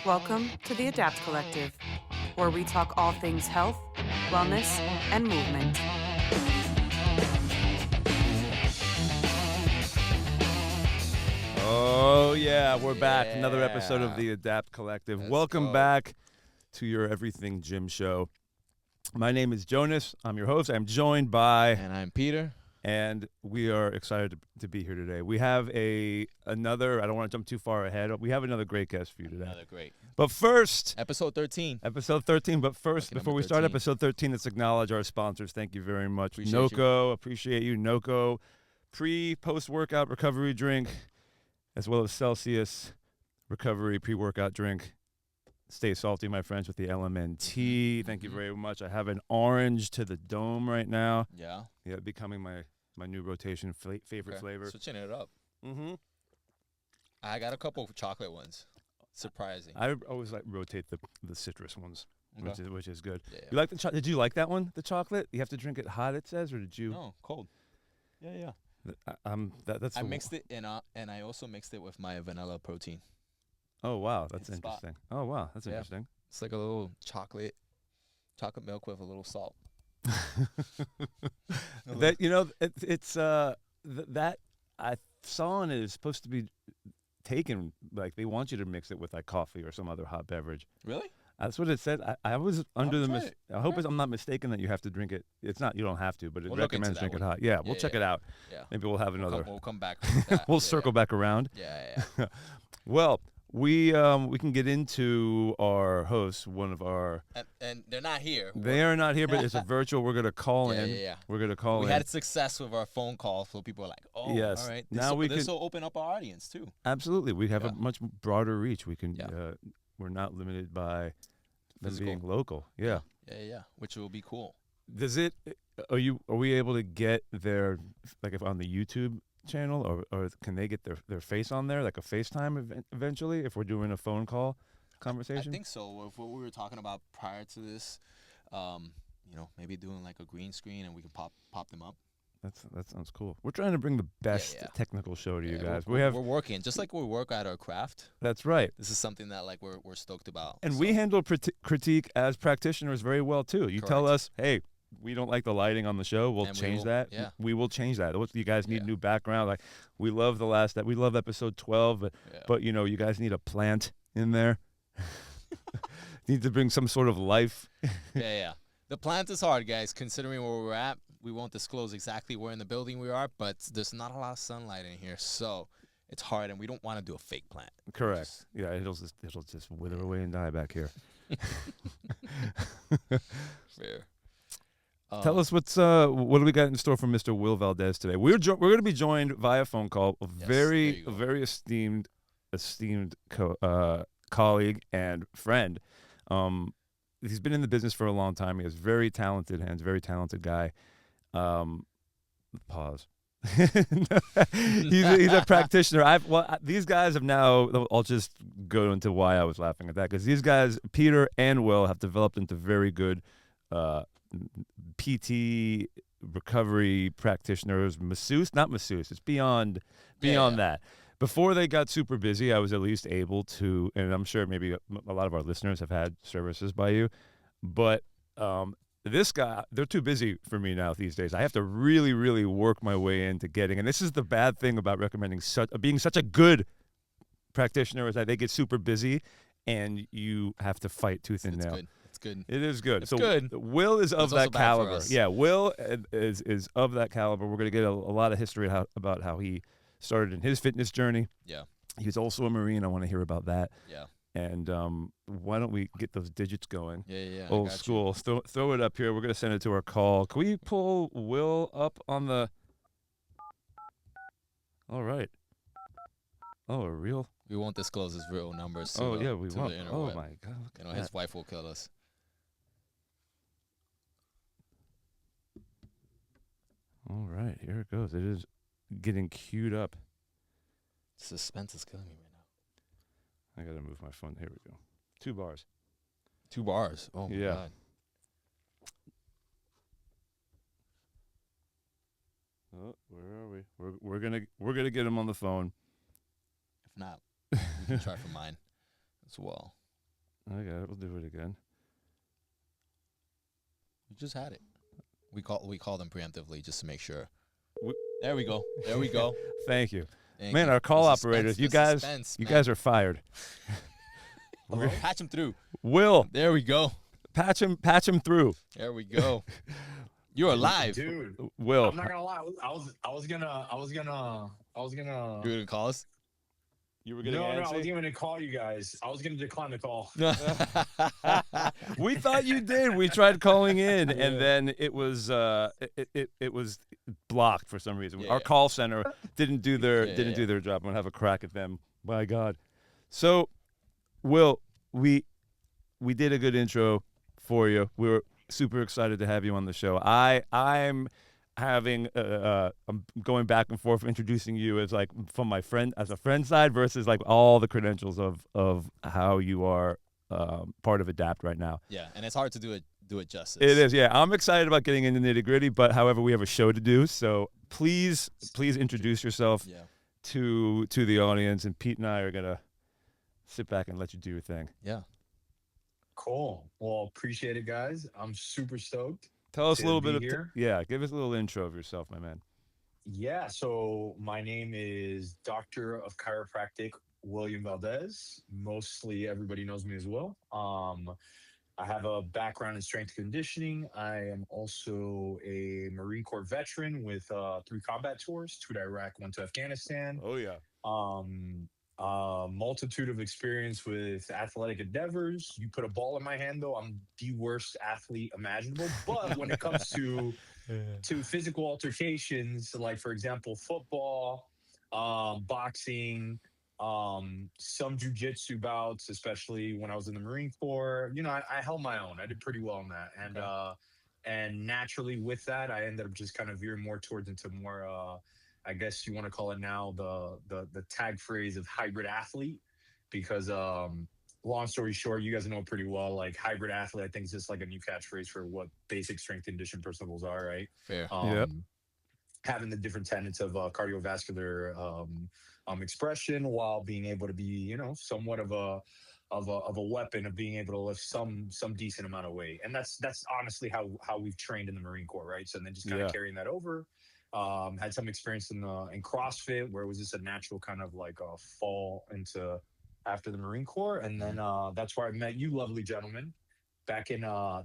Welcome to the ADAPT Collective, where we talk all things health, wellness, and movement. Oh, yeah, we're back. Another episode of the ADAPT Collective. Welcome back to your Everything Gym show. My name is Jonas. I'm your host. I'm joined by... And I'm Peter. And we are excited to be here today. We have another, I don't want to jump too far ahead. We have another great guest for you today. Another great. But first... Episode 13. But first, before we start 13. episode 13, let's acknowledge our sponsors. Thank you very much. Appreciate NOCO, appreciate you. NOCO, post-workout recovery drink, as well as Celsius recovery pre-workout drink. Stay salty, my friends, with the LMNT. Thank you very much. I have an orange to the dome right now. Yeah. Yeah, becoming my new rotation favorite flavor. Switching it up. Mm-hmm. I got a couple of chocolate ones. Surprising. I always rotate the citrus ones, Okay. which is good. Yeah. You like the Did you like that one, the chocolate? You have to drink it hot, it says, or did you? No, cold. Yeah. That's I mixed it and I also mixed it with my vanilla protein. Oh wow, that's It's spot. interesting. Oh wow, that's Yeah. interesting. It's like a little chocolate milk with a little salt. That it's that I saw in it is supposed to be taken, like they want you to mix it with like coffee or some other hot beverage. Really? That's what it said. I was under the try it. I hope I'm not mistaken that you have to drink it. It's not, you don't have to, but it We'll look into recommends that drink it one. hot. Yeah, we'll Yeah, check yeah. it out. Yeah. Maybe we'll have another. We'll come back with that. We'll Yeah, circle back around. Yeah. Well, we can get into our hosts, one of our... And they're not here. They are not here, but it's a virtual. We're going to call in. Yeah. We're going to call in. We had success with our phone call, so people are like, "Oh, Yes. all right." Now This will open up our audience too. Absolutely. We have Yeah. a much broader reach. We can... Yeah. we're not limited by them Physical. being local. Yeah. Yeah, which will be cool. Does it... Are we able to get their... Like if on the YouTube channel, or can they get their face on there, like a FaceTime eventually, if we're doing a phone call conversation? I think so. If what we were talking about prior to this, maybe doing like a green screen and we can pop them up. That sounds cool. We're trying to bring the best Yeah. technical show to you guys. We're working just like we work at our craft. That's right. This is something that like we're stoked about. And so. we handle critique as practitioners very well too. You tell Correct. us, hey, we don't like the lighting on the show. We'll And we change will- that. yeah. We will change that. You guys need Yeah. new background. Like we love we love episode 12, but you guys need a plant in there. Need to bring some sort of life. Yeah. The plant is hard, guys. Considering where we're at, we won't disclose exactly where in the building we are, but there's not a lot of sunlight in here, so it's hard, and we don't want to do a fake plant. Correct. Yeah, it'll just wither away and die back here. Fair. Tell us what do we got in store for Mr. Will Valdes today? We're going to be joined via phone call, a Yes, very there you go. very esteemed colleague and friend. He's been in the business for a long time. He has very talented hands, very talented guy. Pause. he's a practitioner. These guys have now. I'll just go into why I was laughing at that, because these guys, Peter and Will, have developed into very good PT recovery practitioners, not masseuse. It's beyond that. Before they got super busy, I was at least able to, and I'm sure maybe a lot of our listeners have had services by you, but this guy, they're too busy for me now these days. I have to really, really work my way into getting, and this is the bad thing about recommending being such a good practitioner, is that they get super busy, and you have to fight tooth and nail. It's good. It is good. It's good. Will is of It's also that bad for caliber. us. Yeah, Will is of that caliber. We're going to get a lot of history about how he started in his fitness journey. Yeah. He's also a Marine. I want to hear about that. Yeah. And why don't we get those digits going? Yeah. I Old got you. school. Throw it up here. We're going to send it to our call. Can we pull Will up on the... All right. Oh, a real... We won't disclose his real numbers. To Oh, the, yeah, we to won't. The Oh, interweb. my God. Look at His that. wife will kill us. All right. Here it goes. It is getting queued up. Suspense is killing me right now. I got to move my phone. Here we go. 2 bars. 2 bars. Oh, my Yeah. God. Oh, where are we? We're gonna get him on the phone. If not, we can try for mine as well. Okay, we'll do it again. We just had it. We call them preemptively just to make sure. We- There we go. There we go. Thank you. Thank Man, you. our call The operators, suspense, you the guys, suspense, you man. guys are fired. Patch him through. Will, There we go. patch him through. There we go. You're alive. Dude. Will, I'm not gonna lie. I was gonna. You're gonna call us? you were No, getting I wasn't antsy? even gonna call you guys. I was gonna decline the call. We thought you did. We tried calling in, and then it was it was blocked for some reason. Yeah. Our call center didn't do their Yeah. do their job. I'm gonna have a crack at them. My God. So, Will, we did a good intro for you. We were super excited to have you on the show. I'm having I'm going back and forth introducing you as like from my friend as a friend side versus like all the credentials of how you are part of Adapt right now. Yeah, and it's hard to do it justice. It is, yeah. I'm excited about getting into the nitty gritty, but however, we have a show to do. So please introduce yourself Yeah. to the audience, and Pete and I are gonna sit back and let you do your thing. Yeah. Cool. Well, appreciate it, guys. I'm super stoked. Tell us a To little be bit of here. yeah. Give us a little intro of yourself, my man. Yeah. So my name is Doctor of Chiropractic William Valdez. Mostly everybody knows me as Will. I have a background in strength conditioning. I am also a Marine Corps veteran with 3 combat tours, 2 to Iraq, 1 to Afghanistan. Oh yeah. Multitude of experience with athletic endeavors. You put a ball in my hand, though, I'm the worst athlete imaginable. But when it comes to physical altercations, like for example, football, boxing, some jujitsu bouts, especially when I was in the Marine Corps, I held my own. I did pretty well in that, and naturally with that, I ended up just kind of veering more towards into more. I guess you want to call it now the tag phrase of hybrid athlete, because long story short, you guys know pretty well, like hybrid athlete, I think is just like a new catchphrase for what basic strength and condition principles are, right? Fair. Yep. Having the different tenets of cardiovascular expression while being able to be, somewhat of a weapon of being able to lift some decent amount of weight. And that's honestly how we've trained in the Marine Corps, right? So then just kind of carrying that over. Had some experience in CrossFit, where it was just a natural kind of like a fall into after the Marine Corps, and then that's where I met you, lovely gentlemen, back in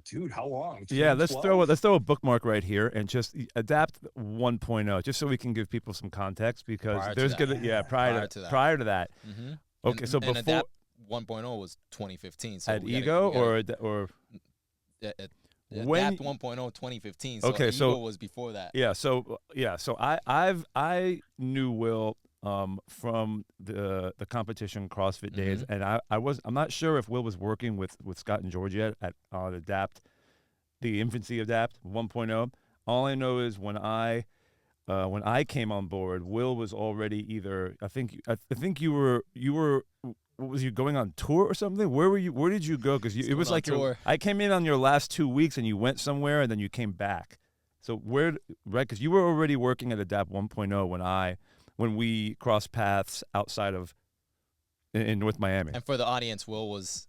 dude, how long? Yeah, let's 2012? throw a bookmark right here and just Adapt 1.0, just so we can give people some context, because Prior to there's that. gonna prior to that. Mm-hmm. Okay, so and before Adapt 1.0 was 2015. So at we gotta- Ego we gotta- or Adapt 1.0 2015. So Okay, Ego so- was before that. so I knew Will from the competition CrossFit days, and I'm not sure if Will was working with Scott and George yet on Adapt, the infancy of Adapt 1.0. All I know is when I came on board, Will was already either I think you were what was you going on tour or something? Where were you? Where did you go? Because it was like I came in on your last 2 weeks and you went somewhere and then you came back. So right? Because you were already working at Adapt 1.0 when we crossed paths outside of in North Miami. And for the audience, Will was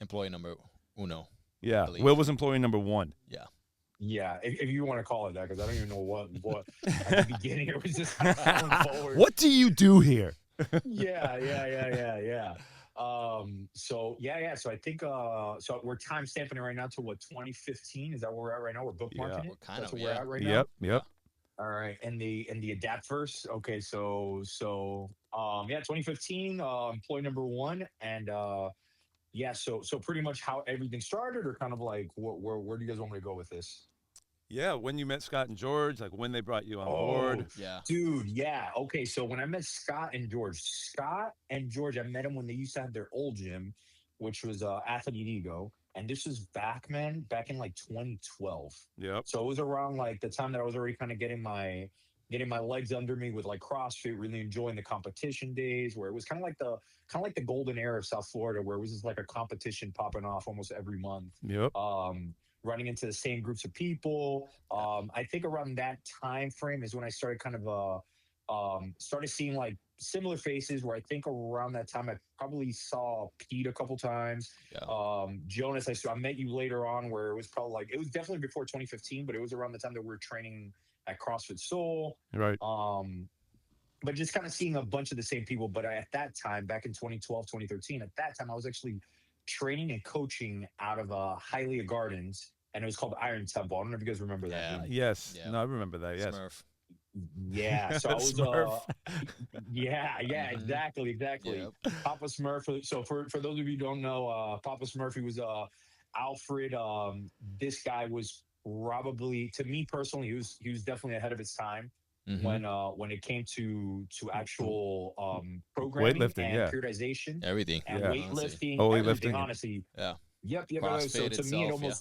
employee number uno. Yeah, believe. Will was employee number 1. Yeah. Yeah, if you want to call it that, because I don't even know what at the beginning it was just kind of going forward. What do you do here? Yeah. So I think so we're time stamping it right now to what, 2015? Is that where we're at right now? We're bookmarking Yeah. it. Kind That's of, where we're yeah. at right now. Yep. All right, and the Adapt verse. Okay, so 2015, employee number 1, and so pretty much how everything started, or kind of like where do you guys want me to go with this? Yeah, when you met Scott and George, like when they brought you on board. Yeah. Dude, yeah. Okay, so when I met Scott and George, I met them when they used to have their old gym, which was Athlete Ego, and this was back in like 2012. Yep. So it was around like the time that I was already kind of getting my legs under me with like CrossFit, really enjoying the competition days, where it was kind of like the golden era of South Florida, where it was just like a competition popping off almost every month. Yep. Running into the same groups of people. I think around that time frame is when I started kind of Started seeing like similar faces where I think around that time I probably saw Pete a couple times. Yeah. Jonas, I met you later on where it was probably like, it was definitely before 2015, but it was around the time that we were training at CrossFit Soul. Right. But just kind of seeing a bunch of the same people. But at that time, back in 2012, 2013, at that time, I was actually training and coaching out of Hialeah Gardens, and it was called Iron Temple. I don't know if you guys remember that Yeah. gym. Yes. Yeah. No, I remember that. Yes. Smurf. Yeah, so I was Smurf. yeah, Mhm. exactly. Yep. Papa Smurf. So for those of you who don't know, Papa Smurf, he was Alfred. This guy was probably, to me personally, he was definitely ahead of his time Mhm. when it came to actual programming Weightlifting. and Yeah. periodization Everything. and Yeah. Honestly. weightlifting, Holy everything. lifting. Honestly, Yeah. yep. So CrossFit to me, itself.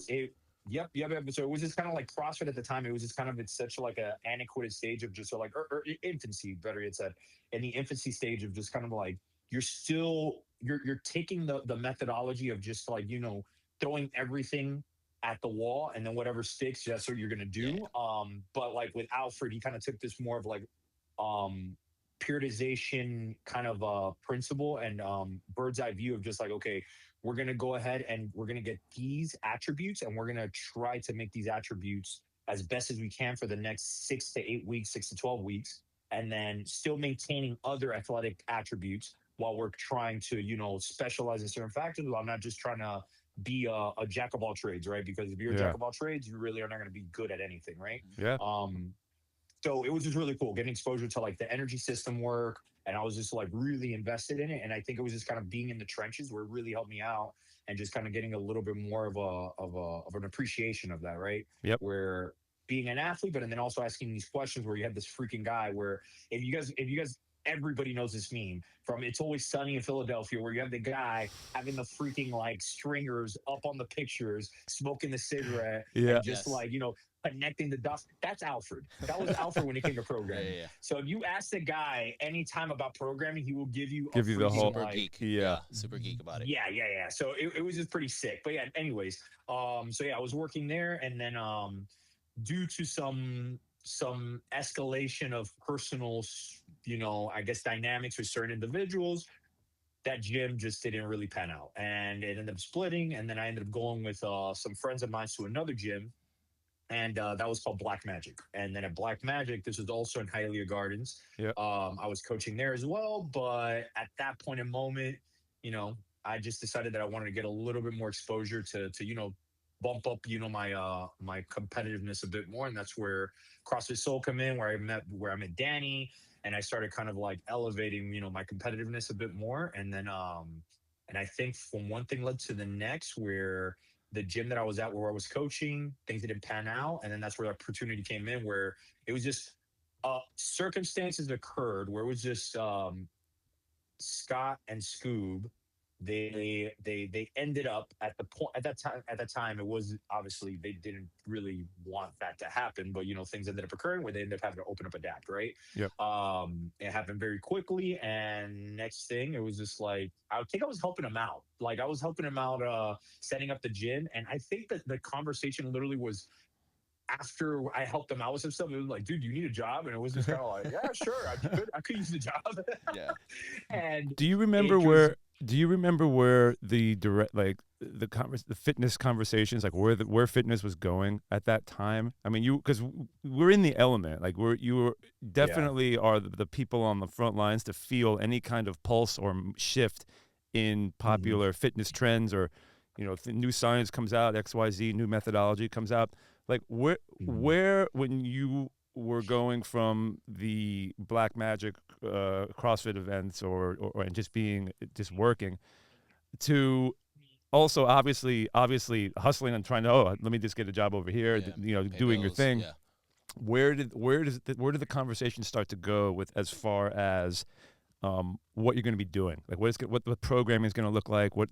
Yeah. yep. So it was just kind of like CrossFit at the time. It was just kind of, it's such like a antiquated stage of just like, or infancy, better yet said, in the infancy stage of just kind of like, you're taking the methodology of just like, throwing everything at the wall, and then whatever sticks, that's what you're gonna Yeah. do. But like with Alfred, he kind of took this more of like um periodization kind of principle and bird's eye view of just like, okay, we're going to go ahead and we're going to get these attributes, and we're going to try to make these attributes as best as we can for the next 6 to 8 weeks, 6 to 12 weeks, and then still maintaining other athletic attributes while we're trying to, specialize in certain factors. While I'm not just trying to be a jack of all trades, right? Because if you're a Yeah. jack of all trades, you really are not going to be good at anything, right? Yeah. So it was just really cool getting exposure to like the energy system work, and I was just like really invested in it. And I think it was just kind of being in the trenches where it really helped me out, and just kind of getting a little bit more of an appreciation of that, right? Yep. Where being an athlete, but and then also asking these questions where you have this freaking guy where, if you guys everybody knows this meme from It's Always Sunny in Philadelphia, where you have the guy having the freaking like stringers up on the pictures, smoking the cigarette, Yeah. and just Yes. like, connecting the dots. That's Alfred. That was Alfred when it came to Yeah. programming. Yeah. So if you ask the guy anytime about programming, he will give you a Give you the freaking whole. Super like, geek. Yeah. Super geek about it. yeah. So it was just pretty sick. But yeah, anyways, so yeah, I was working there, and then due to some escalation of personal, I guess dynamics with certain individuals, that gym just didn't really pan out, and it ended up splitting. And then I ended up going with some friends of mine to another gym, and that was called Black Magic. And then at Black Magic, this was also in Hialeah Gardens. Yep. I was coaching there as well, but at that point in moment, you know, I just decided that I wanted to get a little bit more exposure to bump up my competitiveness a bit more, and that's where CrossFit Soul come in, where I met Danny, and I started kind of like elevating my competitiveness a bit more, and I think from one thing led to the next, where the gym that I was at, where I was coaching, things didn't pan out. And then that's where the opportunity came in, where it was just circumstances occurred where it was just Scott and Scoob. They ended up at the point at that time it was obviously they didn't really want that to happen, but things ended up occurring where they ended up having to open up Adapt, right? Yep. It happened very quickly, and next thing it was just like, I think I was helping him out, setting up the gym. And I think that the conversation literally was after I helped them out with some stuff. It was like, dude, you need a job? And it was just kind of like, yeah, sure, I could use the job. Yeah. And Do you remember it where? Do you remember where the direct, like the fitness conversations, like where fitness was going at that time? I mean, because we're in the element, like you were definitely are the people on the front lines to feel any kind of pulse or shift in popular fitness trends, or new science comes out, XYZ, new methodology comes out. Like where when you were going from the Black Magic CrossFit events or and just working to also obviously hustling and trying to, let me just get a job over here, Pay doing your bills. thing. Yeah. Where did the conversation start to go with, as far as what you're going to be doing, like what the programming is going to look like, what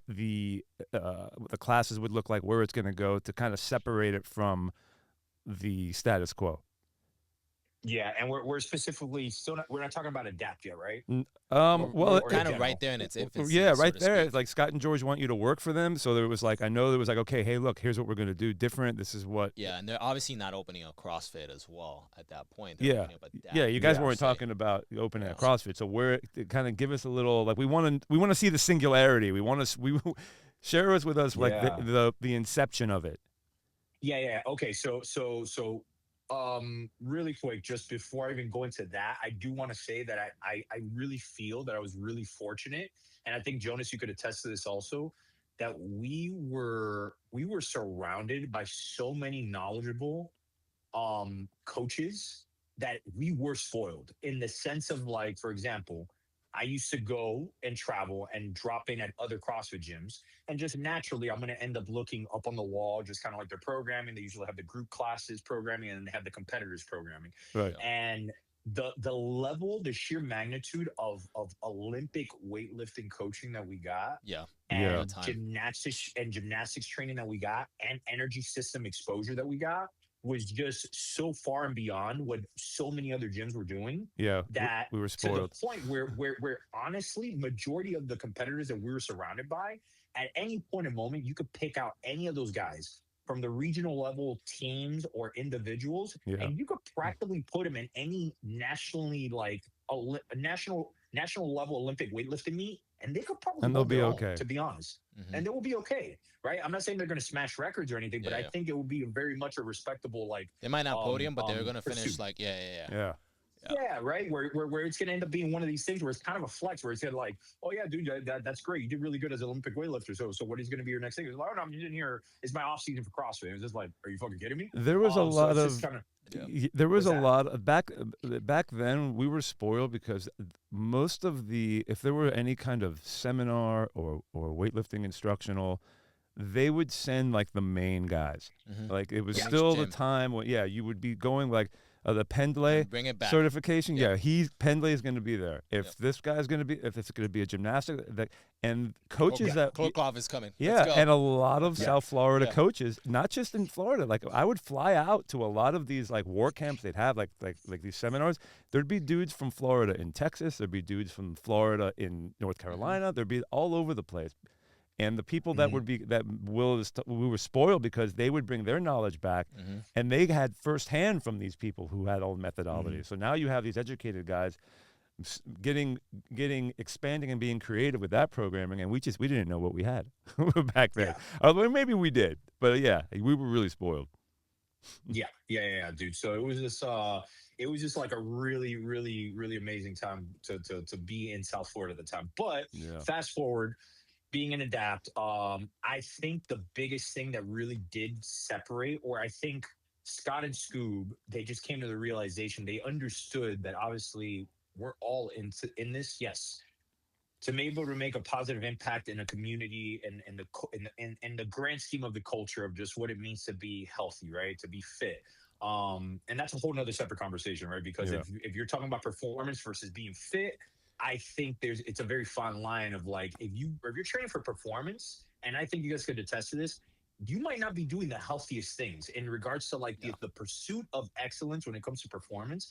the classes would look like, where it's going to go, to kind of separate it from the status quo? Yeah, and we're specifically still not, we're not talking about adapt yet, right? Well, We're Or in kind of right general. there in its yeah, infancy, so right to there. speak. It's like Scott and George want you to work for them. So there was like, I know there was like, okay, hey, look, here's what we're going to do different. This is what, Yeah, and they're obviously not opening a CrossFit as well at that point. They're yeah. opening up a Yeah, Adapt you guys Yeah. per weren't se. talking about opening a Yeah. CrossFit. So we're kind of give us a little, like, we want to see the singularity. We want to, we share us with us, like Yeah. the inception of it. Yeah, yeah. Okay, really quick, just before I even go into that, I do want to say that I really feel that I was really fortunate, and I think Jonas, you could attest to this also, that we were surrounded by so many knowledgeable coaches that we were spoiled in the sense of, like, for example, I used to go and travel and drop in at other CrossFit gyms, and just naturally I'm going to end up looking up on the wall, just kind of like their programming. They usually have the group classes programming, and they have the competitors programming. Right. Yeah. And the level, the sheer magnitude of Olympic weightlifting coaching that we got, Yeah. At Yeah. that and time. gymnastics training that we got, and energy system exposure that we got, was just so far and beyond what so many other gyms were doing, Yeah. that We were to the spoiled. point where honestly majority of the competitors that we were surrounded by, at any point in moment you could pick out any of those guys from the regional level teams or individuals, Yeah. and you could practically put them in any nationally, like a national level Olympic weightlifting meet, and they could probably And they'll hold be their own, okay. to be honest. Hmm. And they will be okay, right? I'm not saying they're going to smash records or anything, but Yeah, I yeah. think it will be very much a respectable, like, They might not podium, but they're gonna finish pursuit. like yeah. Yeah. Yeah. Yeah, right. Where it's going to end up being one of these things where it's kind of a flex, where it's gonna, like, oh yeah, dude, that's great. You did really good as an Olympic weightlifter. So what is going to be your next thing? He's like, oh no, I'm just in here. It's my off season for CrossFit. It was just like, are you fucking kidding me? There was a So lot it's just of kind of, Yeah. there was what's a that? lot of back then we were spoiled because most of the if there were any kind of seminar or weightlifting instructional, they would send like the main guys. Hmm. Like it was From Yeah, each still the gym time when you would be going like the Pendlay and bring it back. certification. Yep. Yeah, Pendlay is going to be there. Yep. If this guy's going to be if it's going to be a gymnastic and Oh, coaches yeah, that Klokov is coming. yeah, Let's go. and a lot of yeah, South Florida Yeah. coaches, not just in Florida. Like I would fly out to a lot of these like war camps they'd have, like these seminars. There'd be dudes from Florida in Texas. There'd be dudes from Florida in North Carolina. There'd be all over the place. And the people that mhm, we were spoiled because they would bring their knowledge back, Hmm. and they had firsthand from these people who had all the methodologies. mhm. So now you have these educated guys getting expanding and being creative with that programming, and we didn't know what we had back then. Yeah, Although maybe we did, but yeah, we were really spoiled. yeah, dude. So it was just like a really, really, really amazing time to be in South Florida at the time. But Yeah. fast forward, being an adapt, I think the biggest thing that really did separate, or I think Scott and Scoob, they just came to the realization, they understood that obviously we're all in this, yes, to be able to make a positive impact in a community, and in the grand scheme of the culture of just what it means to be healthy, right? To be fit. And that's a whole nother separate conversation, right? Because Yeah. if you're talking about performance versus being fit, I think it's a very fine line of, like, if you're training for performance, and I think you guys could attest to this, you might not be doing the healthiest things in regards to, like, Yeah. the pursuit of excellence when it comes to performance.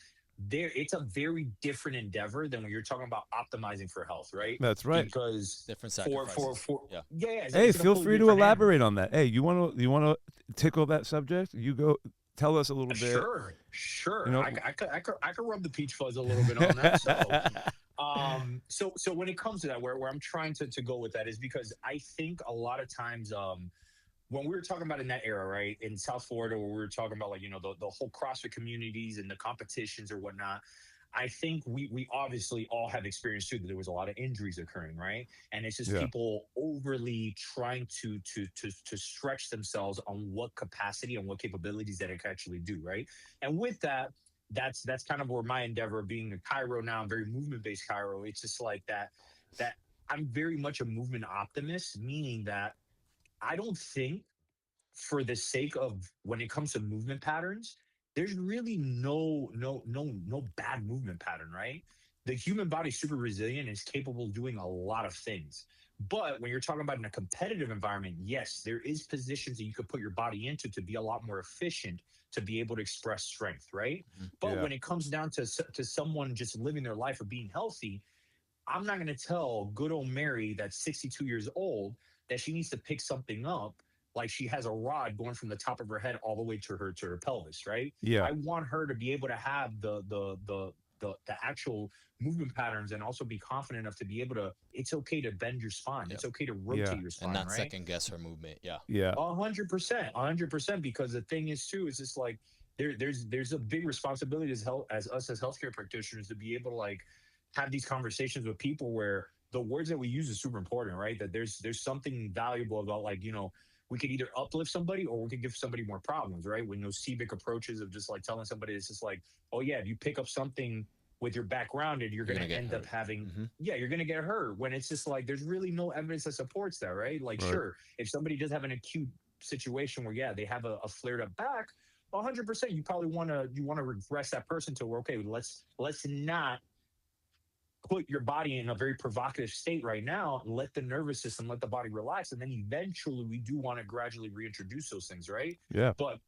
It's a very different endeavor than when you're talking about optimizing for health, right? That's right. Because Different for sacrifices. Yeah. yeah, Hey, it's a feel completely free to different animal. elaborate on that. Hey, you want to tickle that subject? You go tell us a little bit. Sure. You know. I could rub the peach fuzz a little bit on that. So when it comes to that, where I'm trying to go with that is because I think a lot of times, when we were talking about in that era, right, in South Florida, where we were talking about, like, the whole CrossFit communities and the competitions or whatnot, I think we obviously all have experienced too that there was a lot of injuries occurring, right? And it's just Yeah. people overly trying to stretch themselves on what capacity and what capabilities that it can actually do, right? And with that, that's kind of where my endeavor of being a Cairo now, I'm very movement based Cairo. It's just like that I'm very much a movement optimist, meaning that I don't think, for the sake of when it comes to movement patterns, there's really no bad movement pattern, right? The human body is super resilient and is capable of doing a lot of things. But when you're talking about in a competitive environment, yes, there is positions that you could put your body into to be a lot more efficient, to be able to express strength, right? Mhm. But Yeah. when it comes down to someone just living their life or being healthy, I'm not going to tell good old Mary that's 62 years old that she needs to pick something up like she has a rod going from the top of her head all the way to her pelvis, right? Yeah. I want her to be able to have the actual movement patterns and also be confident enough to be able to. It's okay to bend your spine. Yep. It's okay to Yeah. rotate your And spine, not right? second guess her movement. Yeah. Yeah. 100%, 100%. Because the thing is too is just like there's a big responsibility as as us as healthcare practitioners to be able to like have these conversations with people where the words that we use is super important, right? That there's something valuable about like we could either uplift somebody or we could give somebody more problems, right? When those CBIC approaches of just like telling somebody it's just like, oh yeah, if you pick up something with your back grounded, you're You're going gonna to get end up hurt. having, Hmm. yeah, you're going to get hurt, when it's just like there's really no evidence that supports that, right? Like, Right. sure, if somebody does have an acute situation where, yeah, they have a flared up back, 100%, you probably want to regress that person to where, okay, let's not put your body in a very provocative state right now. Let the nervous system, let the body relax, and then eventually we do want to gradually reintroduce those things, right? Yeah. But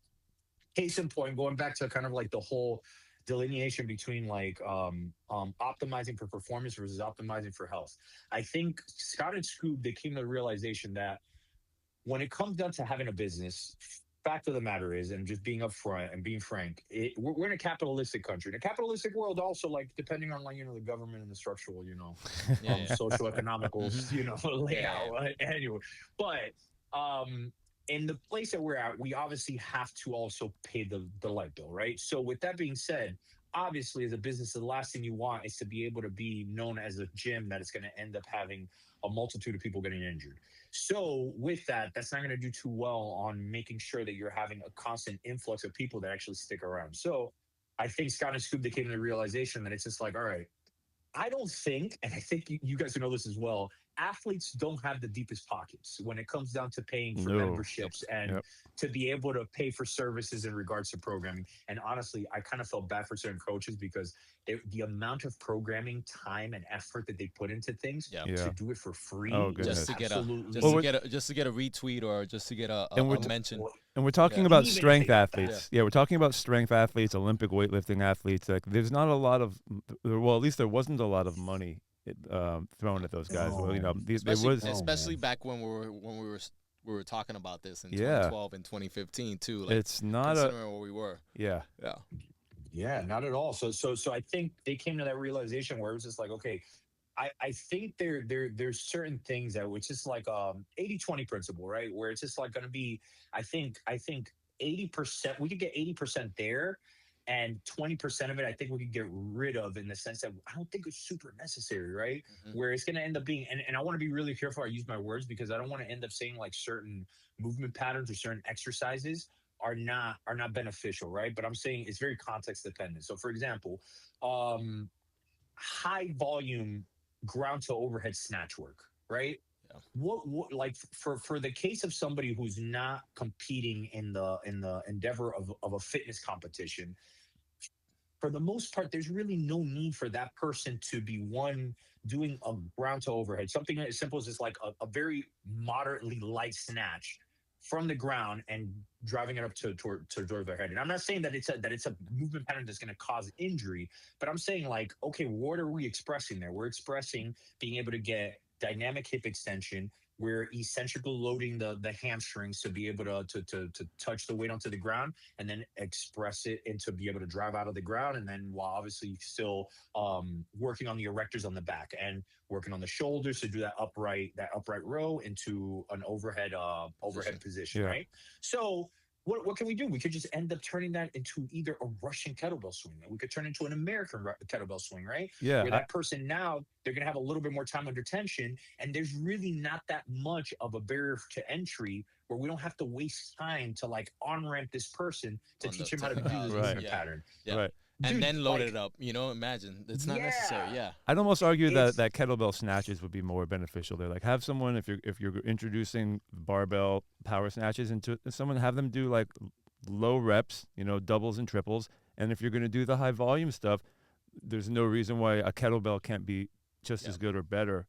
case in point, going back to kind of like the whole delineation between like optimizing for performance versus optimizing for health. I think Scott and Scoob, they came to the realization that when it comes down to having a business, fact of the matter is, and just being upfront and being frank, we're in a capitalistic country. In a capitalistic world, also, like, depending on, like, the government and the structural, Yeah. Yeah. social economical, Hmm. Yeah. layout, anyway. But in the place that we're at, we obviously have to also pay the light bill, right? So with that being said, obviously, as a business, the last thing you want is to be able to be known as a gym that is going to end up having a multitude of people getting injured. So with that, that's not going to do too well on making sure that you're having a constant influx of people that actually stick around. So I think Scott and Scoop, they came to the realization that it's just like, all right, I don't think, and I think you guys know this as well, athletes don't have the deepest pockets when it comes down to paying for No. Nope. memberships and Yep. to be able to pay for services in regards to programming. And honestly, I kind of felt bad for certain coaches because the amount of programming, time, and effort that they put into things Yeah. to Yeah. do it for Oh, free was goodness. Just Well, to we're, get a just to get a retweet or just to get and we're a mention. and we're talking Yeah. about even if they strength got that. athletes. Yeah, we're talking about strength athletes, Olympic weightlifting athletes. Like, there's not a lot of, well, at least there wasn't a lot of money thrown at those guys. Well, No, there was. no, Especially man. back when we were talking about this in Yeah. 2012 and 2015 too. Like It's not a. considering where we were. Yeah. Yeah. Yeah, not at all. So I think they came to that realization where it was just like, okay, I think there's certain things that it's just like 80/20 principle, right? Where it's just like gonna be, I think 80%, we could get 80% there, and 20% of it I think we could get rid of, in the sense that I don't think it's super necessary, right? Hmm. Where it's gonna end up being, and I want to be really careful I use my words, because I don't want to end up saying like certain movement patterns or certain exercises are not beneficial, right? But I'm saying it's very context dependent. So for example, um high volume ground to overhead snatch work, right? Yeah. What like for the case of somebody who's not competing in the endeavor of a fitness competition, for the most part, there's really no need for that person to be one doing a ground to overhead, something as simple as just like a very moderately light snatch from the ground and driving it up toward their head. And I'm not saying that it's a movement pattern that's going to cause injury, but I'm saying like, okay, what are we expressing there? We're expressing being able to get dynamic hip extension. We're essentially loading the hamstrings to be able to touch the weight onto the ground and then express it and to be able to drive out of the ground. And then while obviously still working on the erectors on the back and working on the shoulders to do that upright row into an overhead position, Yeah. right? So what can we do? We could just end up turning that into either a Russian kettlebell swing. We could turn into an American kettlebell swing, right? Yeah. Where that person now, they're going to have a little bit more time under tension, and there's really not that much of a barrier to entry where we don't have to waste time to like on ramp this person to On the teach him how to do this technicalities. Right. movement Yeah. pattern. Yeah. Right. And Dude, then load like, it up. Imagine it's not necessary. yeah, Yeah. I'd almost argue that it's kettlebell snatches would be more beneficial there. Like, have someone, if you're introducing barbell power snatches into someone, have them do like low reps, doubles and triples. And if you're going to do the high volume stuff, there's no reason why a kettlebell can't be just Yeah. as good or better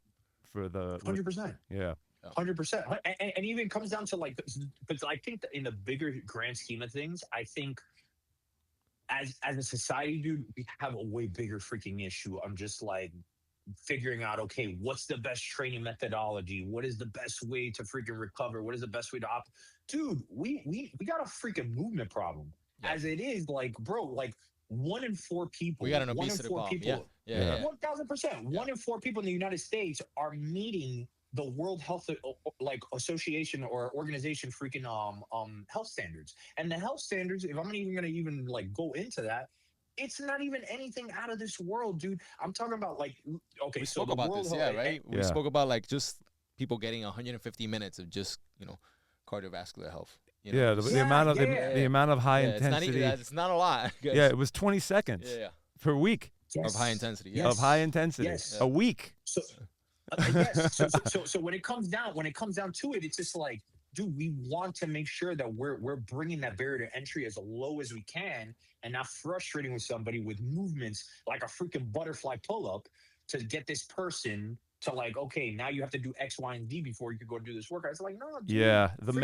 for the 100%. yeah. 100%. And even comes down to like, because I think that in the bigger grand scheme of things, I think as a society, dude, we have a way bigger freaking issue. I'm just like figuring out, okay, what's the best training methodology? What is the best way to freaking recover? What is the best way to dude, we got a freaking movement problem. Yep. As it is, like, bro, like one in four people, We got an one in obesity four problem. people, Yeah. 1000%. One in four people in the United States are meeting the World Health like Association or organization freaking health standards. And the health standards, if I'm even gonna even like go into that, it's not even anything out of this world, dude. I'm talking about like, okay, We so spoke the about World this, Health, right? We Yeah. spoke about like just people getting 150 minutes of just, cardiovascular health. Yeah, the amount of the amount of high intensity. It's not a lot. Guys. Yeah, it was 20 seconds per week Of high intensity. Yes. of high intensity a week. So yes. So when it comes down to it, it's just like, dude, we want to make sure that we're bringing that barrier to entry as low as we can, and not frustrating with somebody with movements like a freaking butterfly pull up to get this person to like, okay, now you have to do X, Y, and Z before you could go do this workout. It's like, no, dude, Yeah, the freaking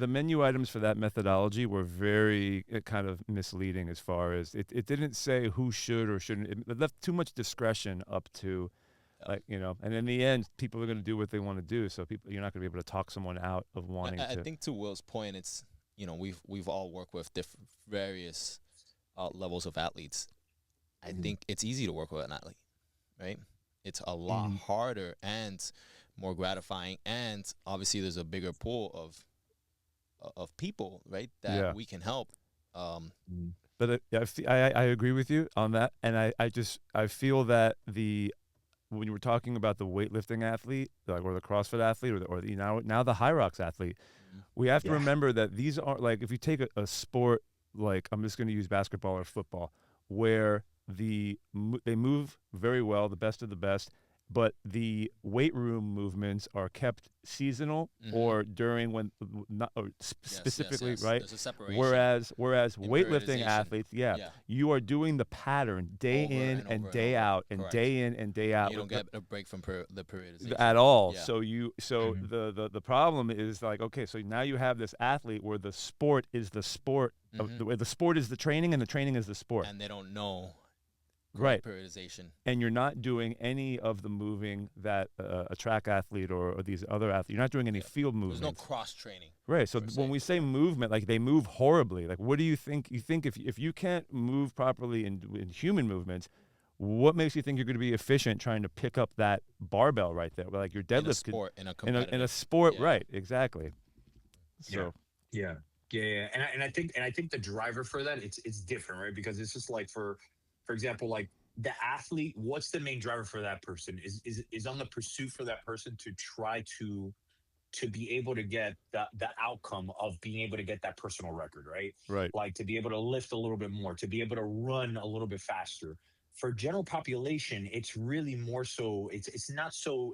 menu grab items for that methodology were very kind of misleading as far as it didn't say who should or shouldn't. It left too much discretion up to, like, and in the end, people are going to do what they want to do. So you're not going to be able to talk someone out of wanting I to. think to Will's point, it's we've all worked with various levels of athletes. I think it's easy to work with an athlete, right? It's a lot harder and more gratifying, and obviously there's a bigger pool of people, right, that we can help. But I agree with you on that, and I feel that when you were talking about the weightlifting athlete, like, or the CrossFit athlete, or now the High Rocks athlete, we have to remember that these aren't, like, if you take a sport, like, I'm just going to use basketball or football, where they move very well, the best of the best, but the weight room movements are kept seasonal or during when not or specifically yes. right. There's a separation. Whereas In weightlifting periodization. athletes, you are doing the pattern day Over in and and over day and over. out and Correct. day in and day out. You don't get a break from the periodization At all. Yeah. So the problem is, like, okay, so now you have this athlete where the sport is the sport, the sport is the training, and the training is the sport. And they don't know right periodization. And you're not doing any of the moving that a track athlete or these other athletes, you're not doing any field movement. There's no cross training. Right. So when we say movement, like, they move horribly. Like, what do you think? You think if you can't move properly in human movements, what makes you think you're going to be efficient trying to pick up that barbell right there? Like, your deadlift in a sport, in a sport, right? Exactly. So Yeah. And I think the driver for that, it's different, right? Because it's just like, for example, like the athlete, what's the main driver for that person is on the pursuit for that person to try to be able to get the outcome of being able to get that personal record, right? Right. Like, to be able to lift a little bit more, to be able to run a little bit faster. For general population, it's really more so, it's not so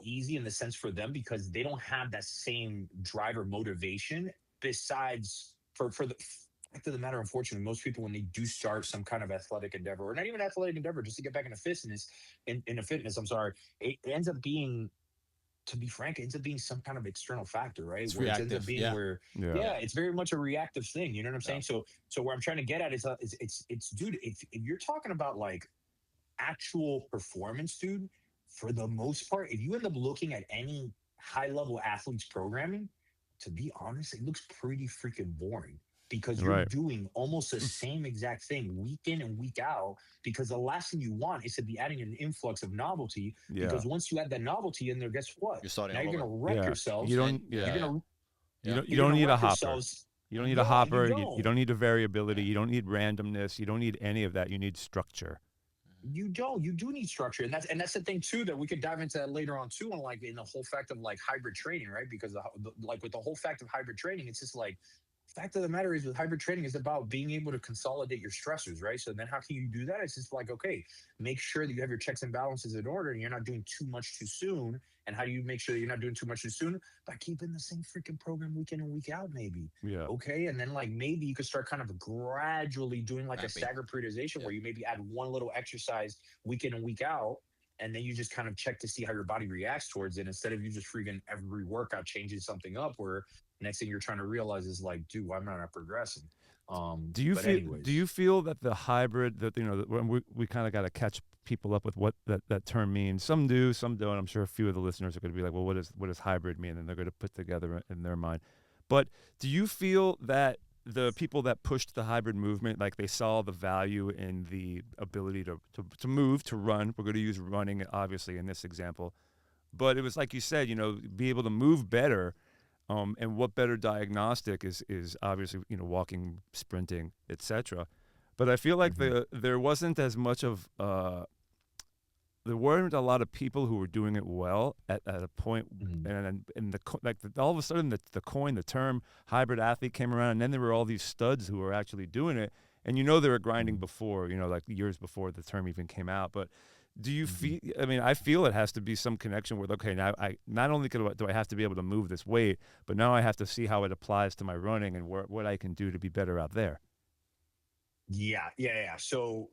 easy in the sense for them, because they don't have that same driver motivation. Besides, for the fact of the matter, unfortunately, most people, when they do start some kind of athletic endeavor, or not even athletic endeavor, just to get back into fitness, it ends up being, to be frank, it ends up being some kind of external factor, right? It's where reactive, it ends up being where, it's very much a reactive thing. You know what I'm saying? So where I'm trying to get at is, dude, if you're talking about like actual performance, dude, for the most part, if you end up looking at any high level athletes programming, to be honest, it looks pretty freaking boring, because you're doing almost the same exact thing week in and week out, because the last thing you want is to be adding an influx of novelty, because once you add that novelty in there, guess what? You're starting now all you're going to over. wreck yourselves. You don't. You don't need a hopper. You don't need a hopper. You don't need a variability. You don't need randomness. You don't need any of that. You need structure. You do need structure, and that's the thing too, that we could dive into that later on too, on like in the whole fact of like hybrid training, right? Because like with the whole fact of hybrid training, it's just like, fact of the matter is, with hybrid training, is about being able to consolidate your stressors, right? So then how can you do that? It's just like, okay, make sure that you have your checks and balances in order, and you're not doing too much too soon. And how do you make sure that you're not doing too much too soon? By keeping the same freaking program week in and week out, maybe. Yeah. Okay. And then, like, maybe you could start kind of gradually doing like a staggered periodization, where you maybe add one little exercise week in and week out, and then you just kind of check to see how your body reacts towards it, instead of you just freaking every workout changing something up, where next thing you're trying to realize is like, dude, why am I not progressing? But Do anyways. you feel that the hybrid, that that when we kind of got to catch people up with what that term means? Some do, some don't. I'm sure a few of the listeners are going to be like, well, what does hybrid mean? And they're going to put together in their mind. But do you feel that the people that pushed the hybrid movement, like they saw the value in the ability to move, to run? We're going to use running obviously in this example, but it was like you said, be able to move better. And what better diagnostic is obviously walking, sprinting, etc. But I feel like Mhm, there wasn't as much of there weren't a lot of people who were doing it well at a point, mhm, and all of a sudden the term hybrid athlete came around, and then there were all these studs who were actually doing it, and they were grinding mhm, before, like years before the term even came out. But do you mhm. feel? I mean, I feel it has to be some connection with, okay, now I not only do I have to be able to move this weight, but now I have to see how it applies to my running and what I can do to be better out there. Yeah, yeah, yeah. So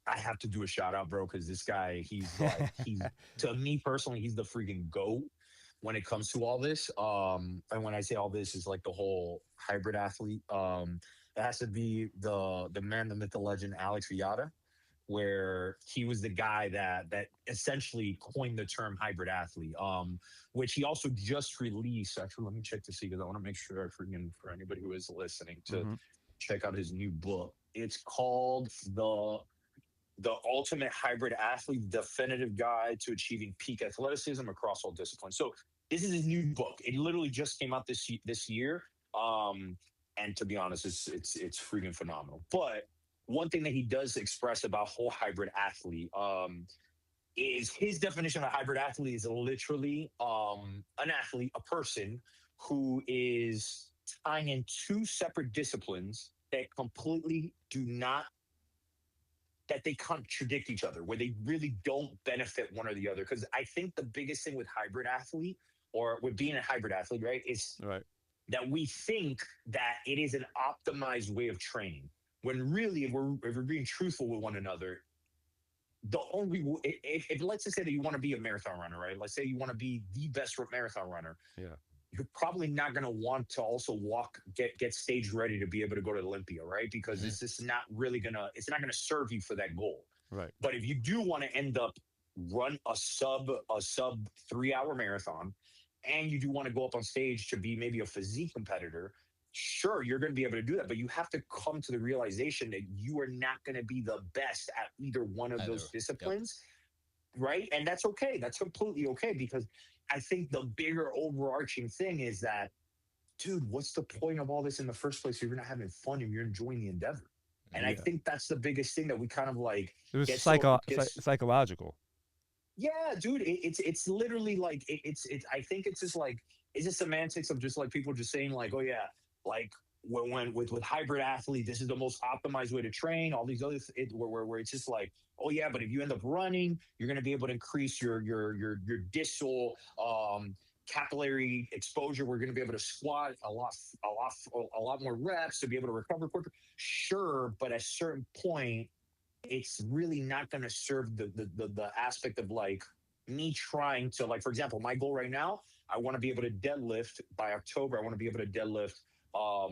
I have to do a shout out, bro, because this guy, he's to me personally, he's the freaking goat when it comes to all this. And when I say all this, is like the whole hybrid athlete. It has to be the man, the myth, the legend, Alex Viada, where he was the guy that essentially coined the term hybrid athlete. Which he also just released. Actually, let me check to see, because I want to make sure I freaking, for anybody who is listening, to Hmm. check out his new book. It's called the Ultimate Hybrid Athlete: Definitive Guide to Achieving Peak Athleticism Across All Disciplines. So this is his new book. It literally just came out this year. Um, and to be honest, it's freaking phenomenal. But one thing that he does express about whole hybrid athlete, is his definition of a hybrid athlete is literally an athlete, a person who is tying in two separate disciplines that completely do not, that they contradict each other, where they really don't benefit one or the other. Because I think the biggest thing with hybrid athlete, or with being a hybrid athlete, right, is Right. that we think that it is an optimized way of training. When really, if we're being truthful with one another, the only if let's just say that you want to be a marathon runner, right? Let's say you want to be the best marathon runner, Yeah. you're probably not going to want to also get stage ready to be able to go to Olympia, right? Because Mhm. it's just not really gonna, it's not gonna serve you for that goal. Right. But if you do want to end up run a sub 3 hour marathon, and you do want to go up on stage to be maybe a physique competitor, sure, you're going to be able to do that. But you have to come to the realization that you are not going to be the best at either one of Either. those Yep. disciplines, right? And that's okay. That's completely okay, because I think the bigger overarching thing is that, dude, what's the point of all this in the first place if you're not having fun and you're enjoying the endeavor? And I Mhm. Yeah. think that's the biggest thing that we kind of like It was get so gets. psychological. Yeah, dude, it's literally like it's. I think it's just like, it's just semantics of just like people just saying like, oh yeah, like when with hybrid athlete, this is the most optimized way to train. All these other where it's just like, oh yeah, but if you end up running, you're going to be able to increase your distal capillary exposure. We're going to be able to squat a lot more reps to be able to recover quicker. Sure, but at a certain point, it's really not going to serve the aspect of like me trying to, like, for example, my goal right now, I want to be able to deadlift by October. I want to be able to deadlift a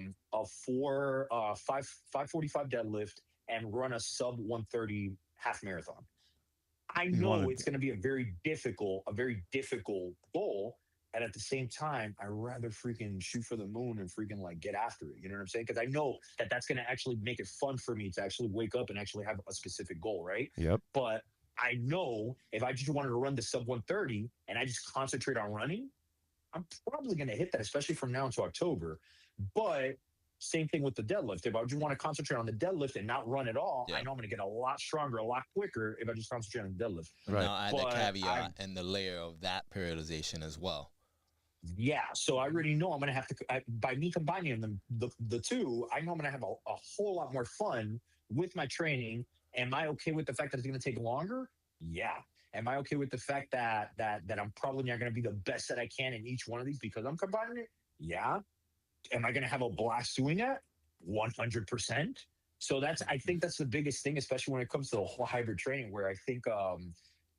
545 deadlift and run a sub 130 half marathon. I You know wanted. it's going to be a very difficult goal. And at the same time, I rather freaking shoot for the moon and freaking like get after it. You know what I'm saying? Because I know that that's going to actually make it fun for me to actually wake up and actually have a specific goal, right? Yep. But I know if I just wanted to run the sub 130 and I just concentrate on running, I'm probably going to hit that, especially from now until October. But same thing with the deadlift. If I just want to concentrate on the deadlift and not run at all, I Yep. know I'm going to get a lot stronger, a lot quicker if I just concentrate on the deadlift. And Right. now add the But I, caveat and the layer of that periodization as well. yeah, so I already know I'm going to have to, by me combining them, the two, I know I'm going to have a whole lot more fun with my training. Am I okay with the fact that it's going to take longer? Yeah. Am I okay with the fact that I'm probably not going to be the best that I can in each one of these because I'm combining it? Yeah. Am I going to have a blast doing that? 100%. So I think that's the biggest thing, especially when it comes to the whole hybrid training, where I think,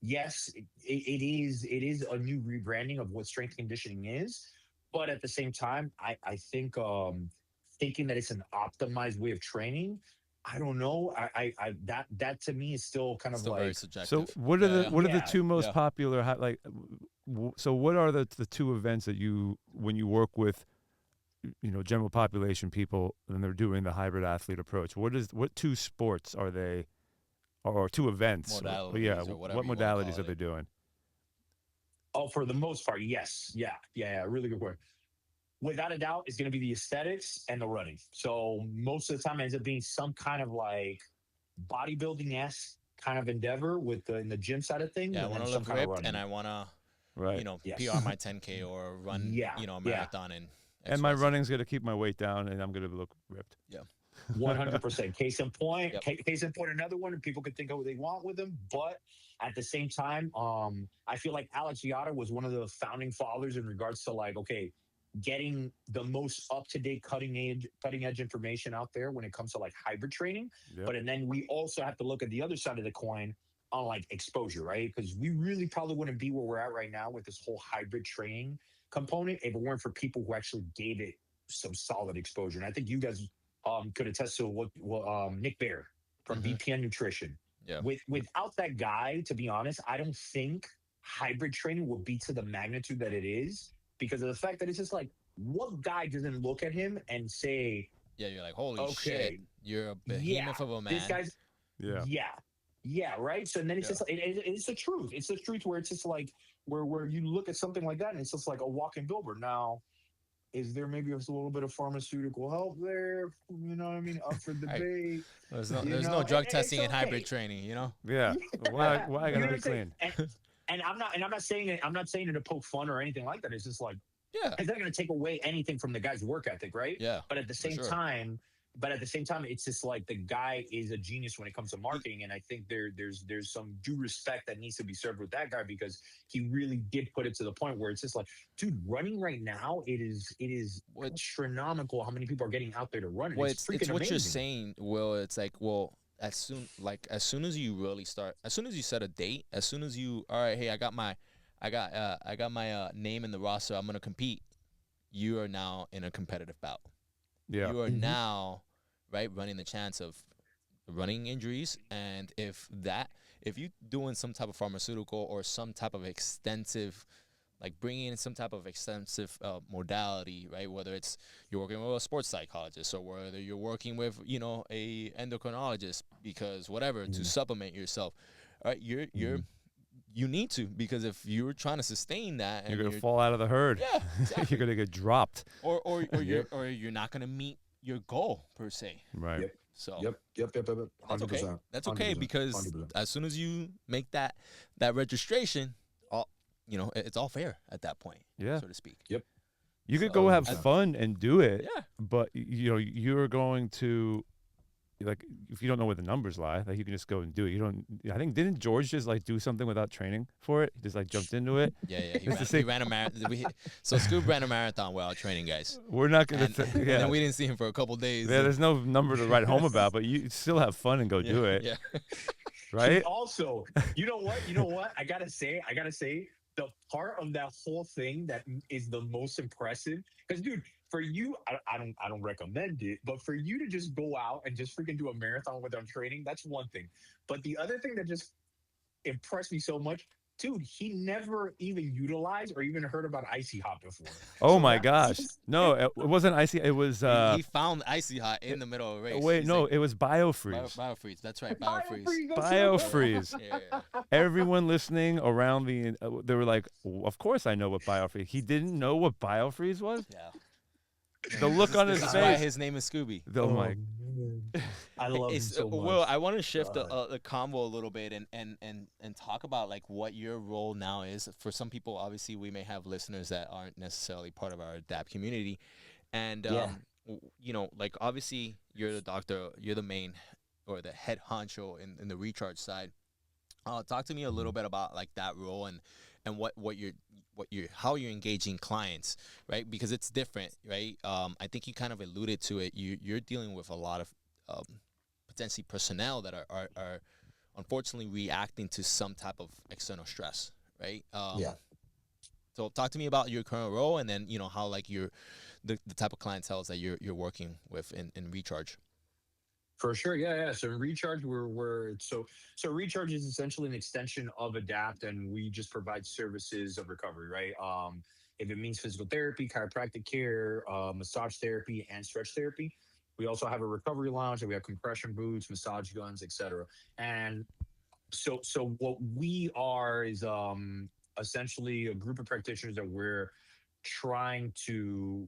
yes, it is a new rebranding of what strength conditioning is, but at the same time, I think, thinking that it's an optimized way of training, I don't know. That to me is still kind of Still very like, So subjective. what are Yeah, the yeah. what are the yeah. two most Yeah. popular so what are the two events that you when you work with general population people and they're doing the hybrid athlete approach, what two sports are they, or two events, yeah, Modalities or whatever what you want to modalities call are they it. doing? Oh, for the most part, yes, yeah, really good point. Without a doubt, is going to be the aesthetics and the running. So most of the time, it ends up being some kind of like bodybuilding esque kind of endeavor with in the gym side of things, Yeah, I and want then to some look kind of ripped, and running. I want to, Right. PR Yes. my 10K or run, Yeah. a Yeah. marathon in And my XYZ. running's going to keep my weight down and I'm going to look ripped. Yeah. 100%. Case in point, Yep. case in point, another one, and people can think of what they want with them. But at the same time, I feel like Alex Yada was one of the founding fathers in regards to like, okay, getting the most up to date, cutting edge information out there when it comes to like hybrid training. Yep. But and then we also have to look at the other side of the coin on like exposure, right? Because we really probably wouldn't be where we're at right now with this whole hybrid training component if it weren't for people who actually gave it some solid exposure. And I think you guys could attest to what Nick Bear from Hmm. VPN Nutrition. Yeah. Without that guy, to be honest, I don't think hybrid training will be to the magnitude that it is because of the fact that it's just like, what guy doesn't look at him and say, Yeah, you're like, holy shit, okay, you're a yeah, behemoth of a this man. guy's, Yeah. yeah, right. So and then it's Yeah. just it's the truth. It's the truth where it's just like where you look at something like that and it's just like a walking billboard. Now, is there maybe a little bit of pharmaceutical help there? You know what I mean? Up for Hey, debate. there's no drug testing in hybrid training, Yeah. Why Yeah, why you gotta know what be I'm saying? clean? And I'm not saying it. I'm not saying it to poke fun or anything like that. It's just like Yeah. it's not going to take away anything from the guy's work ethic, right? Yeah, But at the for same sure. time, it's just like the guy is a genius when it comes to marketing, and I think there's some due respect that needs to be served with that guy because he really did put it to the point where it's just like, dude, running right now it is What astronomical how many people are getting out there to run, and well, it's freaking it's what you're amazing. saying, Will. It's like, well, as soon as you really start, as soon as you set a date, as soon as you, all right, hey, I got my name in the roster, I'm gonna compete. You are now in a competitive bout. Yeah. You are Mhm. now, right, running the chance of running injuries, and if you doing some type of pharmaceutical or some type of extensive, like bringing in some type of extensive modality, right, whether it's you're working with a sports psychologist or whether you're working with a endocrinologist because whatever to Mhm. supplement yourself, right, Mhm. you need to, because if you're trying to sustain that You're and gonna you're fall out of the herd. yeah, exactly, You're gonna get dropped. Yep. you're not gonna meet your goal per se. Right. Yep. So Yep. that's 100%. okay. That's okay because 100%. as soon as you make that registration, all it's all fair at that point, Yeah. so to speak. Yep. You could So, go have 100%. fun and do it, yeah, but you're going to, like, if you don't know where the numbers lie, like you can just go and do it. You don't. I think, didn't George just like do something without training for it? He just like jumped into it. yeah. It's the He same- ran a marathon. So Scoob ran a marathon while training, guys, We're not gonna. and, and Yeah. then we didn't see him for a couple days. Yeah. There's no number to write home about, but you still have fun and go yeah, do it, Yeah, right? Also, you know what? I gotta say, the part of that whole thing that is the most impressive. Because, dude, for you, I don't recommend it, but for you to just go out and just freaking do a marathon without training, that's one thing. But the other thing that just impressed me so much, dude, he never even utilized or even heard about icy hot before. Oh So my that's gosh! just No, it wasn't icy. It was. he found icy hot in the middle of a race. Wait, He's no, like, it was biofreeze. biofreeze. That's right, biofreeze. biofreeze. That's Biofreeze. Yeah. Everyone listening around they were like, "Of course I know what biofreeze." He didn't know what biofreeze was. Yeah. The look on his This is why face. his name is Scooby. Oh my. man. I love him so much. Will, I want to shift God. the combo a little bit and talk about like what your role now is. For some people, obviously, we may have listeners that aren't necessarily part of our ADAPT community, and Yeah. like obviously you're the doctor, you're the main or the head honcho in the recharge side. Talk to me a little bit about like that role and what you're how you're engaging clients, right? Because it's different, right? I think you kind of alluded to it. You're dealing with a lot of potentially personnel that are unfortunately reacting to some type of external stress, right? Yeah. So talk to me about your current role, and then how like the type of clientele that you're working with in recharge. For sure, yeah. So in recharge, so recharge is essentially an extension of Adapt, and we just provide services of recovery, right? If it means physical therapy, chiropractic care, massage therapy, and stretch therapy. We also have a recovery lounge, and we have compression boots, massage guns, etc. And so what we are is essentially a group of practitioners that we're trying to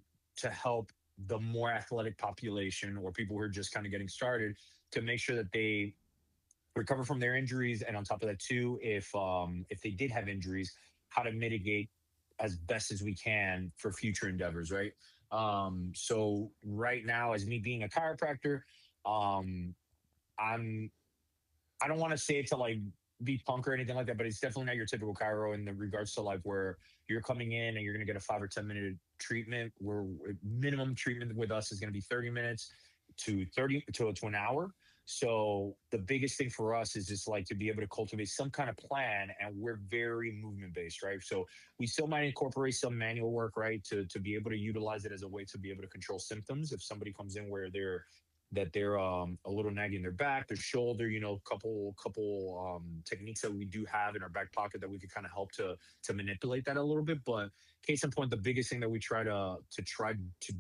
help the more athletic population or people who are just kind of getting started to make sure that they recover from their injuries, and on top of that too, if they did have injuries, how to mitigate as best as we can for future endeavors, right? So right now, as me being a chiropractor, um I'm I don't want to say it to like be punk or anything like that, but it's definitely not your typical Cairo in the regards to like where you're coming in and you're going to get a 5 or 10 minute treatment. Where minimum treatment with us is going to be 30 minutes to 30 to an hour. So the biggest thing for us is just like to be able to cultivate some kind of plan, and we're very movement based, right? So we still might incorporate some manual work, right, to be able to utilize it as a way to be able to control symptoms. If somebody comes in where they're a little nagging their back, their shoulder, couple techniques that we do have in our back pocket that we could kind of help to manipulate that a little bit. But case in point, the biggest thing that we try to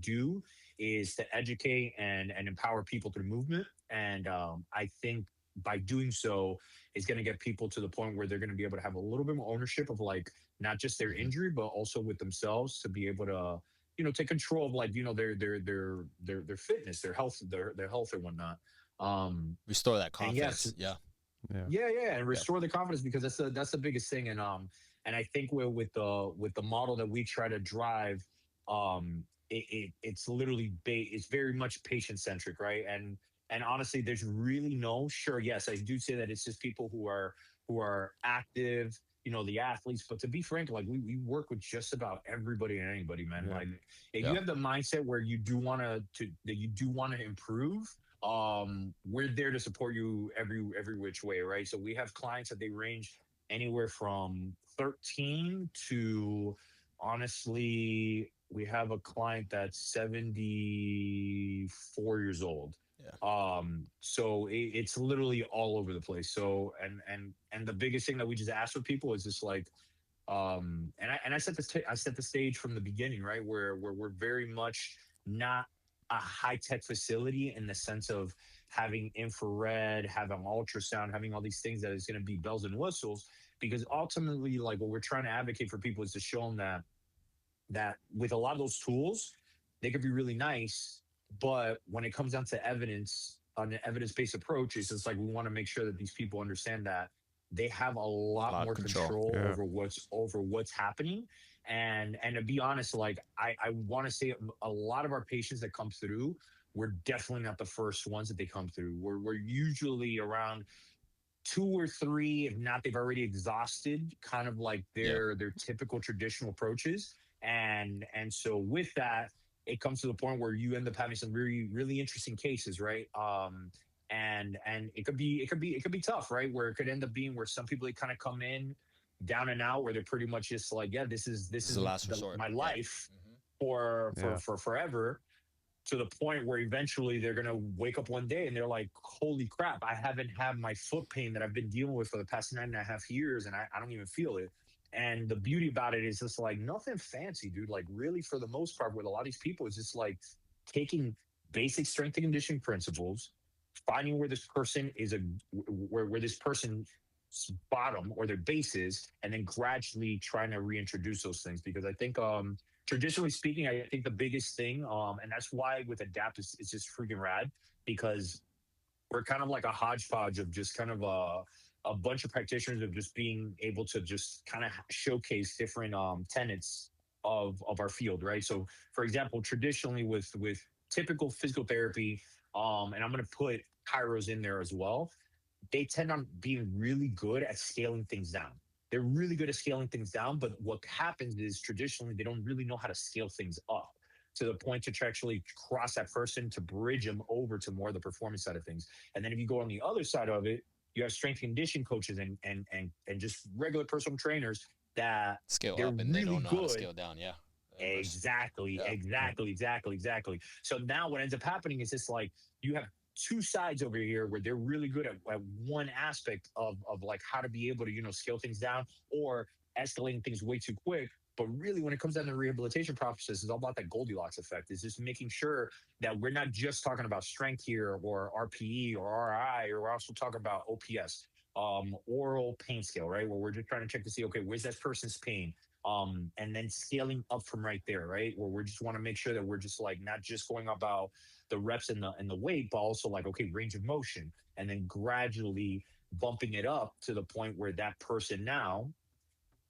do is to educate and empower people through movement. And I think by doing so is going to get people to the point where they're going to be able to have a little bit more ownership of like not just their Hmm. injury, but also with themselves to be able to take control of like their fitness, their health and whatnot. Restore that And yes, confidence. Yeah. Yeah. yeah, and Yeah. restore the confidence, because that's the biggest thing. And I think with the model that we try to drive, it's literally it's very much patient centric, right? And honestly, there's really no sure. Yes, I do say that it's just people who are active, the athletes. But to be frank, like we work with just about everybody and anybody, man. Yeah. Like if you Yeah. have the mindset where you do want that you do want to improve, we're there to support you every which way, right? So we have clients that they range anywhere from 13 to, honestly, we have a client that's 74 years old. Yeah. So it's literally all over the place. So and the biggest thing that we just ask for people is just like, and I set the stage from the beginning, right? Where we're very much not a high tech facility in the sense of having infrared, having ultrasound, having all these things that is going to be bells and whistles. Because ultimately, like what we're trying to advocate for people is to show them that with a lot of those tools, they could be really nice, but when it comes down to evidence, on an evidence-based approach, it's just like we want to make sure that these people understand that they have a A lot lot of more control. control Yeah. over what's happening. And to be honest, like I want to say a lot of our patients that come through, we're definitely not the first ones that they come through. We're usually around two or three, if not, they've already exhausted kind of like Yeah. their typical traditional approaches. And so with that, it comes to the point where you end up having some really, really interesting cases, right? And it could be tough, right? Where it could end up being where some people, they kind of come in down and out, where they're pretty much just like, yeah, this is this This is the is last resort. my Yeah. life Hmm. for Yeah. for forever, to the point where eventually they're going to wake up one day and they're like, holy crap, I haven't had my foot pain that I've been dealing with for the past 9.5 years, and I don't even feel it. And the beauty about it is just like nothing fancy, dude. Like, really, for the most part, with a lot of these people, it's just like taking basic strength and conditioning principles, finding where this person is where this person's bottom or their base is, and then gradually trying to reintroduce those things. Because I think traditionally speaking, I think the biggest thing, and that's why with Adapt it's just freaking rad, because we're kind of like a hodgepodge of just kind of a bunch of practitioners of just being able to just kind of showcase different tenets of our field, right? So, for example, traditionally with typical physical therapy, and I'm going to put Kairos in there as well, they tend on being really good at scaling things down. They're really good at scaling things down, but what happens is traditionally they don't really know how to scale things up. to the point to actually cross that person to bridge them over to more of the performance side of things. And then if you go on the other side of it, you have strength and condition coaches and just regular personal trainers that Scale they're up and they really don't know how to good. scale down. Yeah. Inverse. Exactly, Yeah. exactly. So now what ends up happening is just like you have two sides over here where they're really good at one aspect of like how to be able to, scale things down or escalating things way too quick. But really, when it comes down to the rehabilitation process, it's all about that Goldilocks effect. It's just making sure that we're not just talking about strength here or RPE or RI, or we're also talking about OPS, oral pain scale, right? Where we're just trying to check to see, okay, where's that person's pain? And then scaling up from right there, right? Where we just want to make sure that we're just like not just going about the reps and the weight, but also like, okay, range of motion, and then gradually bumping it up to the point where that person now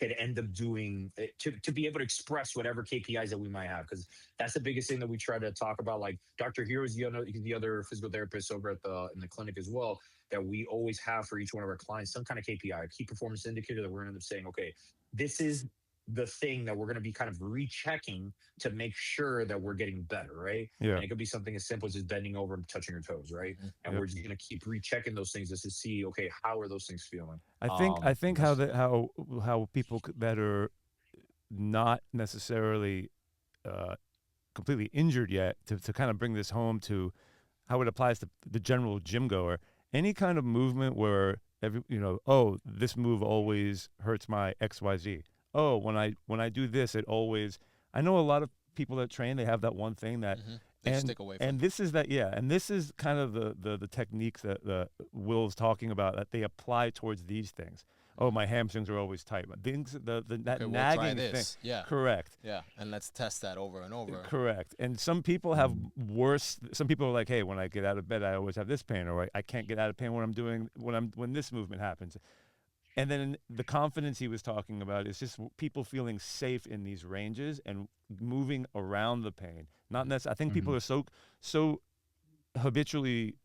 could end up doing to be able to express whatever KPIs that we might have, because that's the biggest thing that we try to talk about. Like Dr. Hero is the other physical therapist over at in the clinic as well, that we always have for each one of our clients some kind of KPI, a key performance indicator that we're going to end up saying, okay, this is the thing that we're going to be kind of rechecking to make sure that we're getting better, right? Yeah. And it could be something as simple as just bending over and touching your toes, right? And Yep. we're just going to keep rechecking those things just to see, okay, how are those things feeling? I think how people that are not necessarily completely injured yet, to kind of bring this home to how it applies to the general gym goer. Any kind of movement where this move always hurts my XYZ. Oh, when I do this, it always. I know a lot of people that train, they have that one thing that. They stick away from. And this is that, yeah, and this is kind of the techniques that Will's talking about, that they apply towards these things. Oh, my hamstrings are always tight. Things that We'll nagging try this. thing. Yeah. Correct. Yeah, and let's test that over and over. Correct. And some people have worse. Some people are like, hey, when I get out of bed, I always have this pain, or I can't get out of pain when this movement happens. And then the confidence he was talking about is just people feeling safe in these ranges and moving around the pain. Not necessarily. I think people are so habitually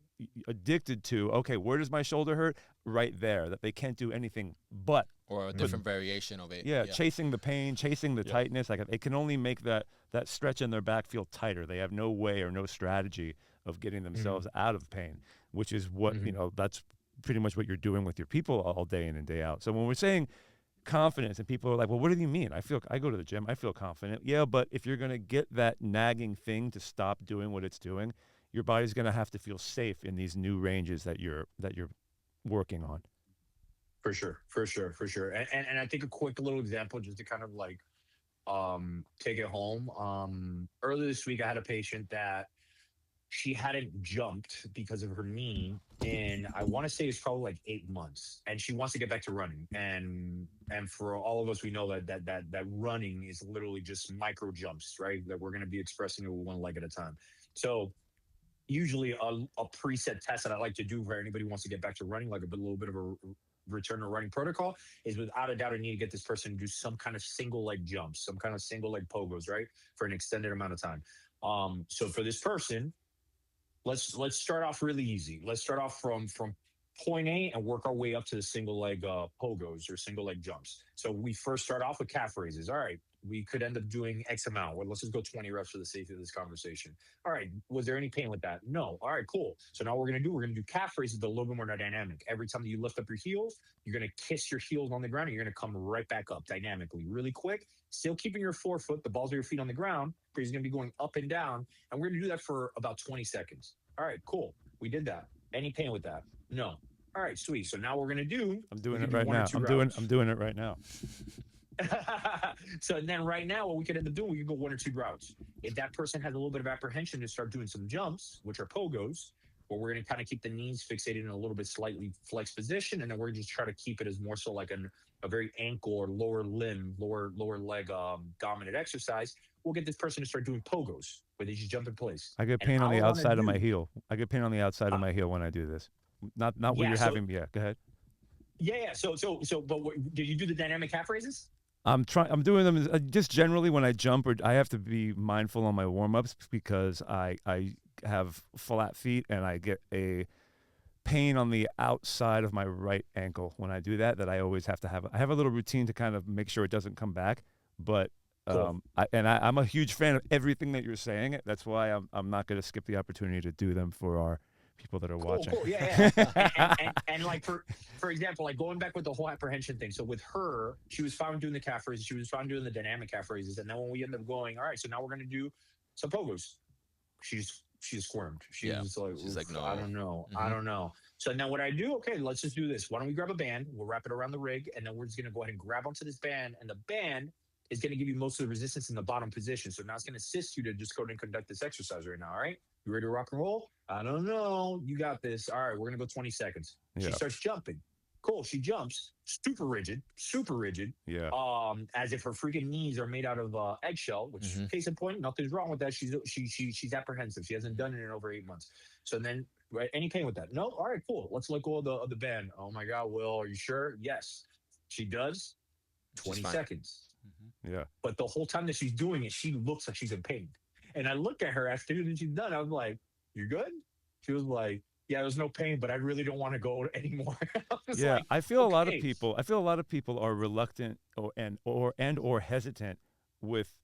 addicted to, okay, where does my shoulder hurt? Right there, that they can't do anything but. Or a different variation of it. Yeah, chasing the pain, chasing the tightness. Like, they can only make that stretch in their back feel tighter. They have no way or no strategy of getting themselves out of pain, which is what, that's pretty much what you're doing with your people all day in and day out. So when we're saying confidence, and people are like, well, what do you mean? I go to the gym, I feel confident. Yeah, but if you're going to get that nagging thing to stop doing what it's doing, your body's going to have to feel safe in these new ranges that you're working on. For sure. And I think a quick little example just to kind of like take it home. Earlier this week, I had a patient that she hadn't jumped because of her knee, and I want to say it's probably like 8 months, and she wants to get back to running. And for all of us, we know that running is literally just micro jumps, right? That we're going to be expressing it with one leg at a time. So usually a preset test that I like to do for anybody who wants to get back to running, like a little bit of a return to running protocol, is without a doubt I need to get this person to do some kind of single leg jumps, some kind of single leg pogos, right, for an extended amount of time. So for this person, let's start off really easy. Let's start off from point A and work our way up to the single leg pogos or single leg jumps. So we first start off with calf raises. All right, we could end up doing X amount. Well, let's just go 20 reps for the sake of this conversation. All right, was there any pain with that? No. All right, cool. So now we're going to do calf raises, but a little bit more dynamic. Every time that you lift up your heels, you're going to kiss your heels on the ground, and you're going to come right back up dynamically, really quick, still keeping your forefoot, the balls of your feet on the ground, but he's going to be going up and down. And we're going to do that for about 20 seconds. All right, cool. We did that. Any pain with that? No. All right, sweet. So now we're going to do. I'm doing it right now. I'm doing it right now. So then right now, what we could end up doing, we could go 1 or 2 routes. If that person has a little bit of apprehension to start doing some jumps, which are pogos, where we're going to kind of keep the knees fixated in a little bit slightly flexed position, and then we're just try to keep it as more so like a very ankle or lower limb, lower leg dominant exercise. We'll get this person to start doing pogos, where they just jump in place. I get pain on the outside of my heel. I get pain on the outside of my heel when I do this. Not what you're having. Yeah, go ahead. Yeah. So, but did you do the dynamic calf raises? I'm doing them just generally when I jump, or I have to be mindful on my warm-ups because I have flat feet and I get a pain on the outside of my right ankle when I do that I always have to have. I have a little routine to kind of make sure it doesn't come back, but Cool. I'm a huge fan of everything that you're saying. That's why I'm not going to skip the opportunity to do them for our people that are Cool, watching. cool. Yeah, yeah. And like for example, like going back with the whole apprehension thing. So with her, she was fine doing the calf raises, she was fine doing the dynamic calf raises. And then when we ended up going, all right, so now we're gonna do some pogos. She squirmed. She Yeah. was like, She's like, "Oof, I no. don't know. I don't know. So now what I do, okay, let's just do this. Why don't we grab a band? We'll wrap it around the rig, and then we're just gonna go ahead and grab onto this band, and the band is gonna give you most of the resistance in the bottom position. So now it's gonna assist you to just go ahead and conduct this exercise right now. All right. You ready to rock and roll? I don't know. You got this. All right, we're gonna go 20 seconds. She Yeah. starts jumping. Cool. She jumps, super rigid, super rigid. Yeah. As if her freaking knees are made out of eggshell. Which, case in point, nothing's wrong with that. She's apprehensive. She hasn't done it in over 8 months. So then, right, any pain with that? No. All right, cool. Let's let go of the band. Oh my God, Will, are you sure? Yes, she does. 20 seconds. Yeah. But the whole time that she's doing it, she looks like she's in pain. And I look at her after she's done. I was like, "You good?" She was like, "Yeah, there's no pain, but I really don't want to go anymore." I was Yeah, like, I feel a lot of okay. people. I feel a lot of people are reluctant or hesitant with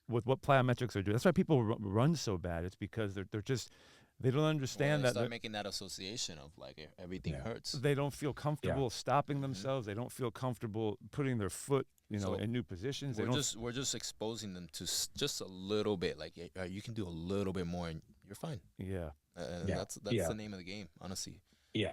what plyometrics are doing. That's why people run so bad. It's because they're just they don't Well, understand they that start making that association of like everything Yeah. hurts. they don't feel comfortable stopping themselves. They don't feel comfortable putting their foot, So in new positions. They We're don't. we're just exposing them to just a little bit. Like you can do a little bit more, and you're fine. Yeah. And Yeah. that's Yeah. the name of the game, honestly. Yeah.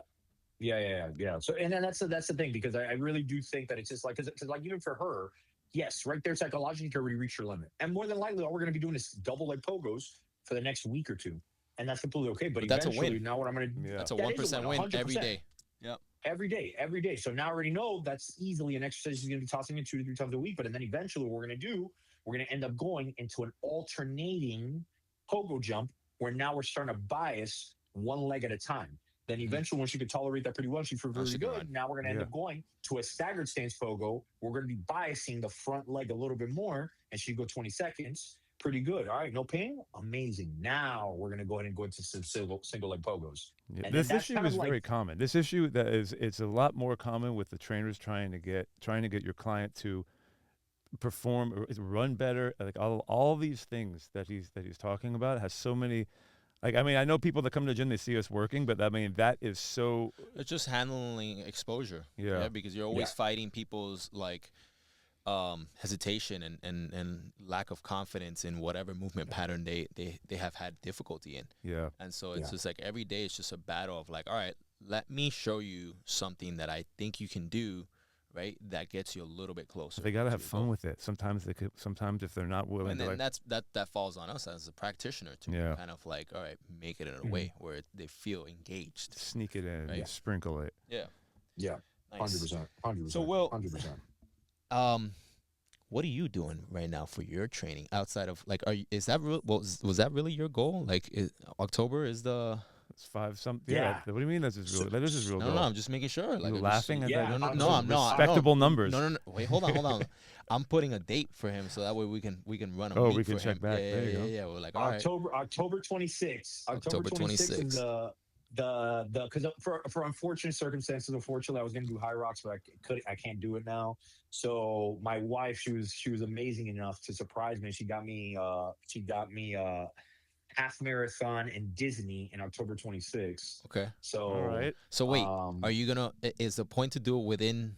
Yeah. So, and then that's the thing, because I really do think that it's just like, because like even for her, yes, right there psychologically, to already reach her limit, and more than likely, all we're going to be doing is double leg pogos for the next week or two, and that's completely okay. But That's a eventually, win. now what I'm going to Yeah. That's a that 1% win every day. Yep. every day. So now I already know that's easily an exercise she's going to be tossing in 2 to 3 times a week. But and then eventually, what we're going to do, we're going to end up going into an alternating pogo jump, where now we're starting to bias one leg at a time. Then eventually, when she could tolerate that pretty well, she feels really she can good. run. Now we're going to end up going to a staggered stance pogo. We're going to be biasing the front leg a little bit more, and she go 20 seconds. Pretty good. All right, no pain. Amazing. Now we're going to go ahead and go into some single leg pogos. Yeah, And then this that's issue kind of is like, very common. This issue it's a lot more common with the trainers trying to get your client to perform or run better. Like all these things that he's talking about has so many. Like, I mean, I know people that come to the gym, they see us working, but I mean, that is so. It's just handling exposure. Yeah. Because you're always fighting people's like hesitation and lack of confidence in whatever movement pattern they have had difficulty in. Yeah. And so it's just like every day it's just a battle of like, all right, let me show you something that I think you can do, right? That gets you a little bit closer. They got to have your fun goal. with it. Sometimes if they're not willing And to, then like, that falls on us as a practitioner to kind of like, all right, make it in a way where they feel engaged. sneak it in, Right. sprinkle it. Yeah. yeah, Nice. 100%. So, Will, 100%. What are you doing right now for your training outside of like? Is that was that really your goal? Like, October is the. It's 5 something. Yeah. What do you mean? That is his real No, goal. no, I'm just making sure. Like, You I'm laughing just, at that? No, I'm not. Respectable numbers. No. Wait, hold on. I'm putting a date for him so that way we can run a week we can for check him. back. Yeah, There you go. yeah. We're like, all right. October 26th. October 26th is the because for unfortunate circumstances, unfortunately, I was going to do high rocks, but I can't do it now. So my wife, she was amazing enough to surprise me. She got me half marathon in Disney in October 26th. Okay. So All right. So wait, are you gonna? Is the point to do it within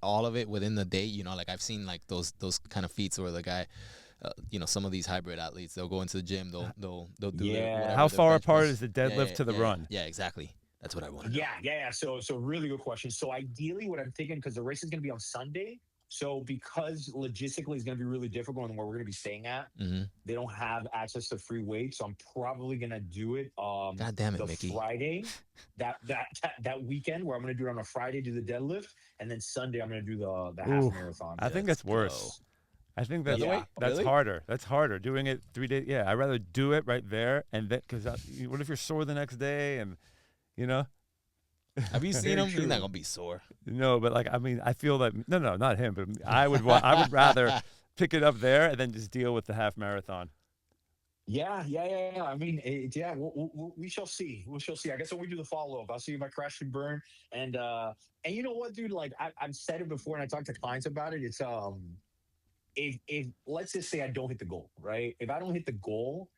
all of it within the day? You know, like I've seen like those kind of feats where the guy. Some of these hybrid athletes, they'll go into the gym, they'll do whatever How their far bench apart press. is the deadlift to the run? Yeah, exactly. That's what I want. Yeah. So really good question. So ideally, what I'm thinking, because the race is going to be on Sunday, so because logistically it's going to be really difficult and where we're going to be staying at, they don't have access to free weights. So I'm probably going to do it. God damn it, the Mickey. Friday, that weekend where I'm going to do it on a Friday, do the deadlift, and then Sunday I'm going to do the half marathon. I think that's worse. I think that's Really? harder. That's harder. Doing it 3 days. Yeah, I'd rather do it right there and then because what if you're sore the next day and Have you seen him? He's not gonna be sore. No, but like I mean, I feel that no, not him, but I would rather pick it up there and then just deal with the half marathon. Yeah. I mean, we shall see. We shall see. I guess when we do the follow up, I'll see if I crash and burn. And you know what, dude? Like I've said it before, and I talked to clients about it. It's if let's just say I don't hit the goal, right? If I don't hit the goal,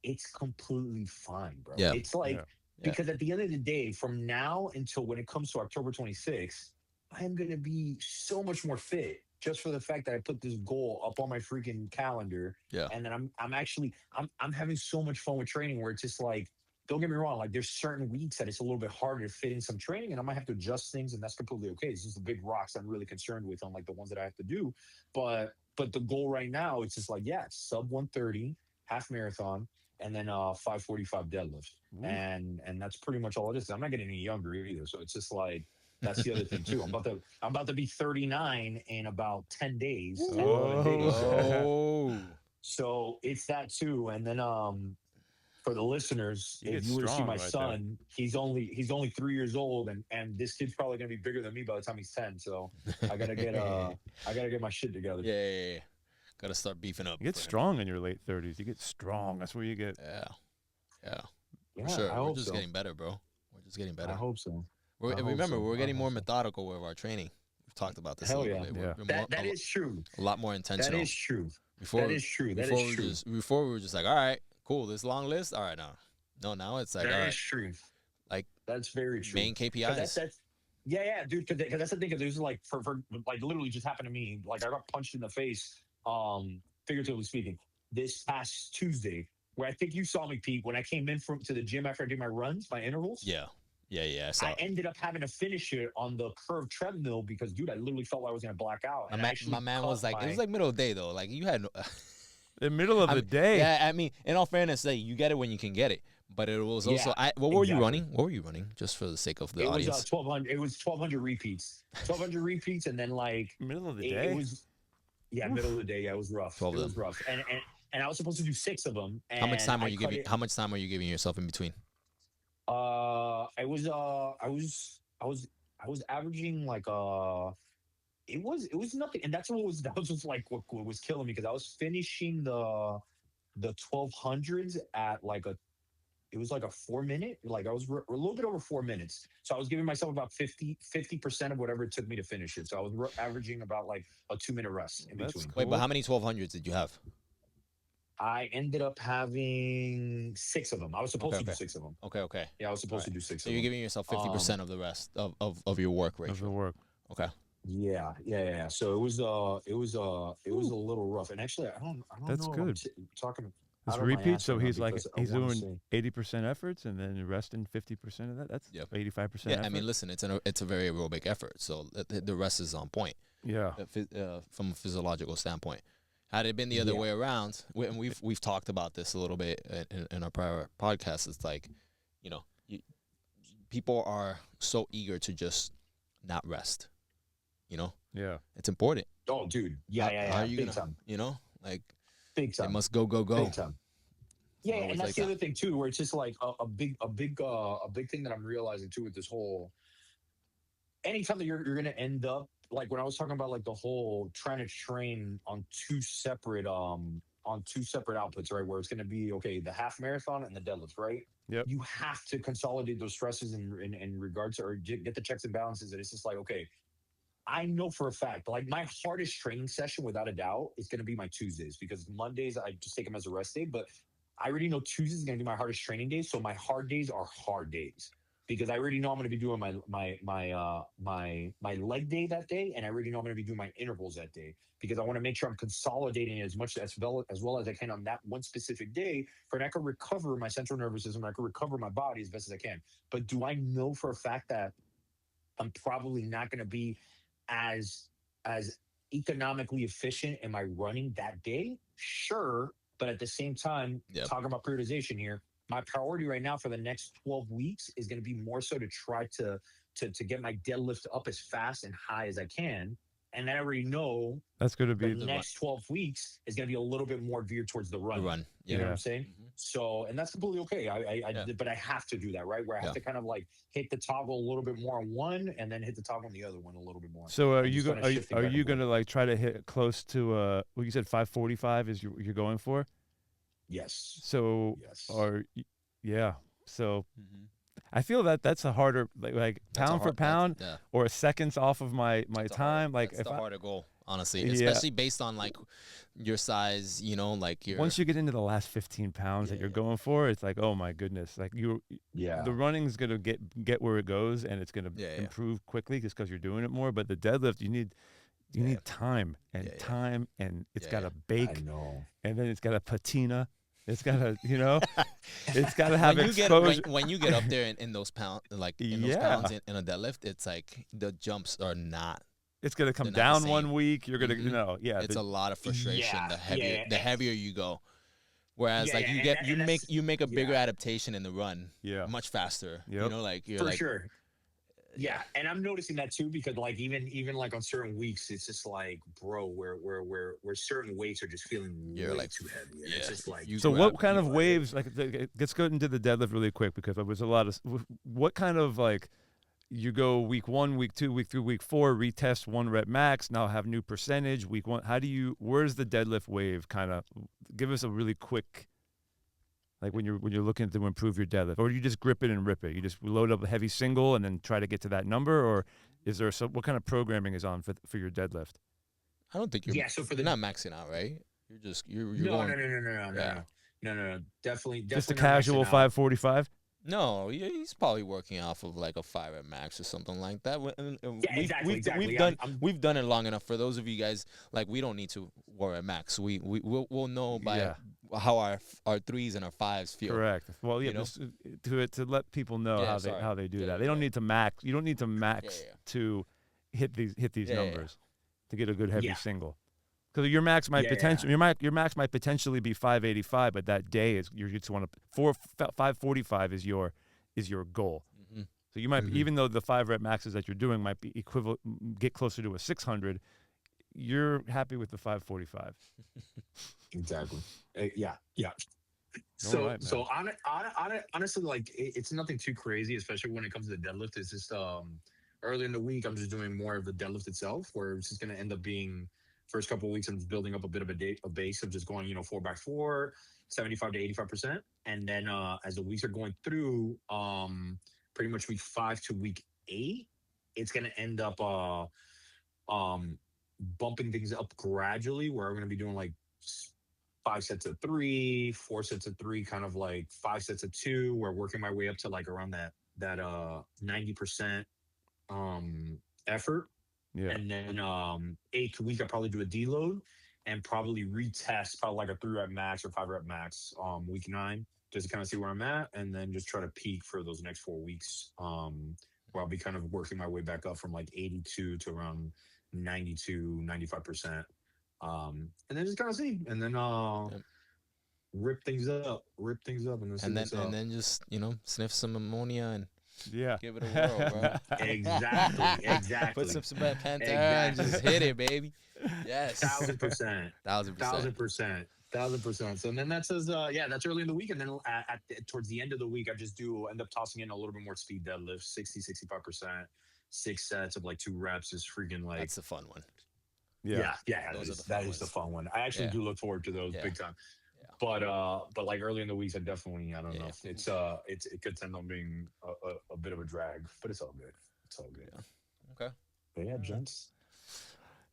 it's completely fine, bro. Yeah. It's like, Yeah. Yeah. because at the end of the day, from now until when it comes to October 26th, I am gonna be so much more fit just for the fact that I put this goal up on my freaking calendar. Yeah. And then I'm having so much fun with training where it's just like, don't get me wrong, like there's certain weeks that it's a little bit harder to fit in some training and I might have to adjust things, and that's completely okay. It's just the big rocks I'm really concerned with on like the ones that I have to do. But the goal right now, it's just like, yeah, it's sub 130, half marathon, and then 545 deadlift. Ooh. And that's pretty much all it is. I'm not getting any younger either. So it's just like, that's the other thing too. I'm about to be 39 in about 10 days, 10, 11 days. Oh. So it's that too. And then for the listeners, You get if you were to see strong my right there. son, he's only 3 years old, and this kid's probably gonna be bigger than me by the time he's 10. So I gotta get my shit together. Yeah. Gotta start beefing up. You get for him. strong in your late 30s. You get strong. That's where you get. Yeah. Yeah, For sure. I We're hope just so. getting better, bro. We're just getting better. I hope so. And hope remember, so. we're I getting hope more so. methodical with our training. We've talked about this Hell a little yeah. bit. Yeah. We're That is true. a lot more That intentional. is true. Before, That is true. That before is we true. before we were just like, all right, cool, this long list. All right, now it's like, That all is right, true. like That's very true. main 'Cause KPIs. that's yeah, dude. Because that's the thing. Because it was like for like literally just happened to me. Like I got punched in the face, figuratively speaking, this past Tuesday. Where I think you saw me, Pete, when I came in to the gym after I did my runs, my intervals. Yeah. I saw I it. ended up having to finish it on the curved treadmill because, dude, I literally felt like I was gonna black out. And I My actually man cut was like, it was like middle of the day though. Like you had no. The middle of I the mean, day. Yeah, I mean, in all fairness, like you get it when you can get it. But it was also, Yeah, what were you exactly. running? What were you running? Just for the sake of the it was audience. 1,200. It was 1,200 repeats. 1,200 repeats, and then like Middle of the it, day. it was, yeah, middle of the day. Yeah, it was rough. 12 It of was them. rough. And I was supposed to do 6 of them. And How much time were I you cut giving? it- How much time were you giving yourself in between? I was averaging like it was nothing, and that's that was just like what was killing me because I was finishing the 1,200s at like it was like a 4 minute, like I was a little bit over 4 minutes, so I was giving myself about 50% of whatever it took me to finish it, so I was averaging about like a 2-minute rest in That's between. Wait, but Cool. how many 1200s did you have? I ended up having 6 of them. I was supposed Okay, to do okay. 6 of them. Okay. Yeah, I was supposed Alright. to do 6 So of you're them. giving yourself 50% of the rest of your work Of the ratio. work. Okay. Yeah. So it was a little rough. And actually, I don't That's know if I'm good. talking It's out of my repeat. ass So or not, he's like because I he's wanna doing say- 80% efforts and then resting 50% of that. That's Yep. 85%. Yeah, effort. I mean, listen, it's a very aerobic effort, so the rest is on point Yeah. from a physiological standpoint. Had it been the other Yeah. way around, and we've talked about this a little bit in our prior podcasts. It's like, people are so eager to just not rest. Yeah. It's important. Oh, dude. How Yeah. are you Big gonna, time. like Big they time. must go. Big time. Yeah, always and that's like the that. other thing too, where it's just like a big thing that I'm realizing too with this whole. Anytime that you're gonna end up like when I was talking about like the whole trying to train on two separate outputs, right? Where it's gonna be okay, the half marathon and the deadlift, right? Yep. You have to consolidate those stresses in regards to or get the checks and balances. And it's just like, okay, I know for a fact, like my hardest training session, without a doubt, is going to be my Tuesdays because Mondays I just take them as a rest day. But I already know Tuesdays is going to be my hardest training days. So my hard days are hard days because I already know I'm going to be doing my leg day that day, and I already know I'm going to be doing my intervals that day because I want to make sure I'm consolidating as much as well as I can on that one specific day, for I can recover my central nervous system, I can recover my body as best as I can. But do I know for a fact that I'm probably not going to be as economically efficient in my running that day? Sure, but at the same time, Yep. talking about periodization here, my priority right now for the next 12 weeks is going to be more so to try to get my deadlift up as fast and high as I can. And I already know That's going to the be the next 12 weeks is going to be a little bit more geared towards the The run. run. You know what Yeah. I'm saying? Mhm. So, and that's completely okay. But I have to do that, right? Where I have Yeah. to kind of like hit the toggle a little bit more on one, and then hit the toggle on the other one a little bit more. So are and you just going kinda shifting are back you and going to forth. like try to hit close to what you said 545 is you're going for? Yes. So Yes. yeah. So Mhm. I feel that's a harder like That's a pound for hard- pound that's- or seconds off of my that's a time. hard- Like that's if the I harder goal. honestly, Yeah. especially based on like your size, you know, like your Once you get into the last 15 pounds that you're going for, it's like, oh my goodness, like Yeah. the running's gonna get where it goes, and it's gonna improve quickly just because you're doing it more. But the deadlift, you need time and time, and it's got to bake, I know. and then it's got to patina. It's got to, it's got to have exposure. When you get up there in those pounds, like in those pounds in a deadlift, it's like the jumps are not. It's gonna come down one week. You're gonna, It's a lot of frustration. Yeah, The heavier you go, whereas like you make a bigger adaptation in the run, much faster. Yep. You know, like you're for like, sure. Yeah, and I'm noticing that too because like even like on certain weeks, it's just like, bro, where certain weights are just feeling way too heavy. And it's just like. So what kind of waves? Like, let's go into the deadlift really quick because there was a lot of. What kind of like. You go week 1, week 2, week 3, week 4, retest 1 rep max. Now have new percentage. Week 1, where's the deadlift wave? Kind of give us a really quick, like when you're looking to improve your deadlift, or do you just grip it and rip it? You just load up a heavy single and then try to get to that number, or is there what kind of programming is on for your deadlift? I don't think you're. So for you're not maxing out, right? You're just you're going. No. Definitely. Just a casual 545. No, he's probably working off of like a 5 rep max or something like that. We've done it long enough. For those of you guys, like we don't need to worry at max. We'll know by how our 3s and our 5s feel. Correct. Well, just to let people know how they do that. They don't need to max. You don't need to max to hit these numbers to get a good heavy single. Because your max might your max might potentially be 585, but that day you just want to 545 is your goal. Mm-hmm. So you might even though the 5 rep maxes that you're doing might be equivalent, get closer to a 600, you're happy with the 545. Exactly. Yeah. So honestly, like it's nothing too crazy, especially when it comes to the deadlift. It's just early in the week I'm just doing more of the deadlift itself, where it's just going to end up being. First couple of weeks, I'm just building up a bit of a base of just going, 4x4, 75 to 85%. And then as the weeks are going through, pretty much week 5 to week 8, it's going to end up bumping things up gradually, where I'm going to be doing like 5 sets of 3, 4 sets of 3, kind of like 5 sets of 2. We're working my way up to like around that 90% effort. Yeah. And then 8th week, I probably do a deload and probably retest probably like a 3 rep max or 5 rep max week 9, just to kind of see where I'm at, and then just try to peak for those next 4 weeks, where I'll be kind of working my way back up from like 82 to around 92, 95%. And then just kind of see, and then rip things up, and then just sniff some ammonia and. Yeah. Give it a whirl, bro. Exactly. Put some Pantera and just hit it, baby. Yes. 1000%. 1000%. So then that says, that's early in the week. And then towards the end of the week, I just end up tossing in a little bit more speed deadlift, 60, 65%, 6 sets of like 2 reps is freaking like. That's the fun one. Yeah. That is the fun one. I actually do look forward to those big time. But like early in the weeks, I definitely I don't know. It could end up being a bit of a drag, but it's all good. Yeah. Okay. But yeah, gents,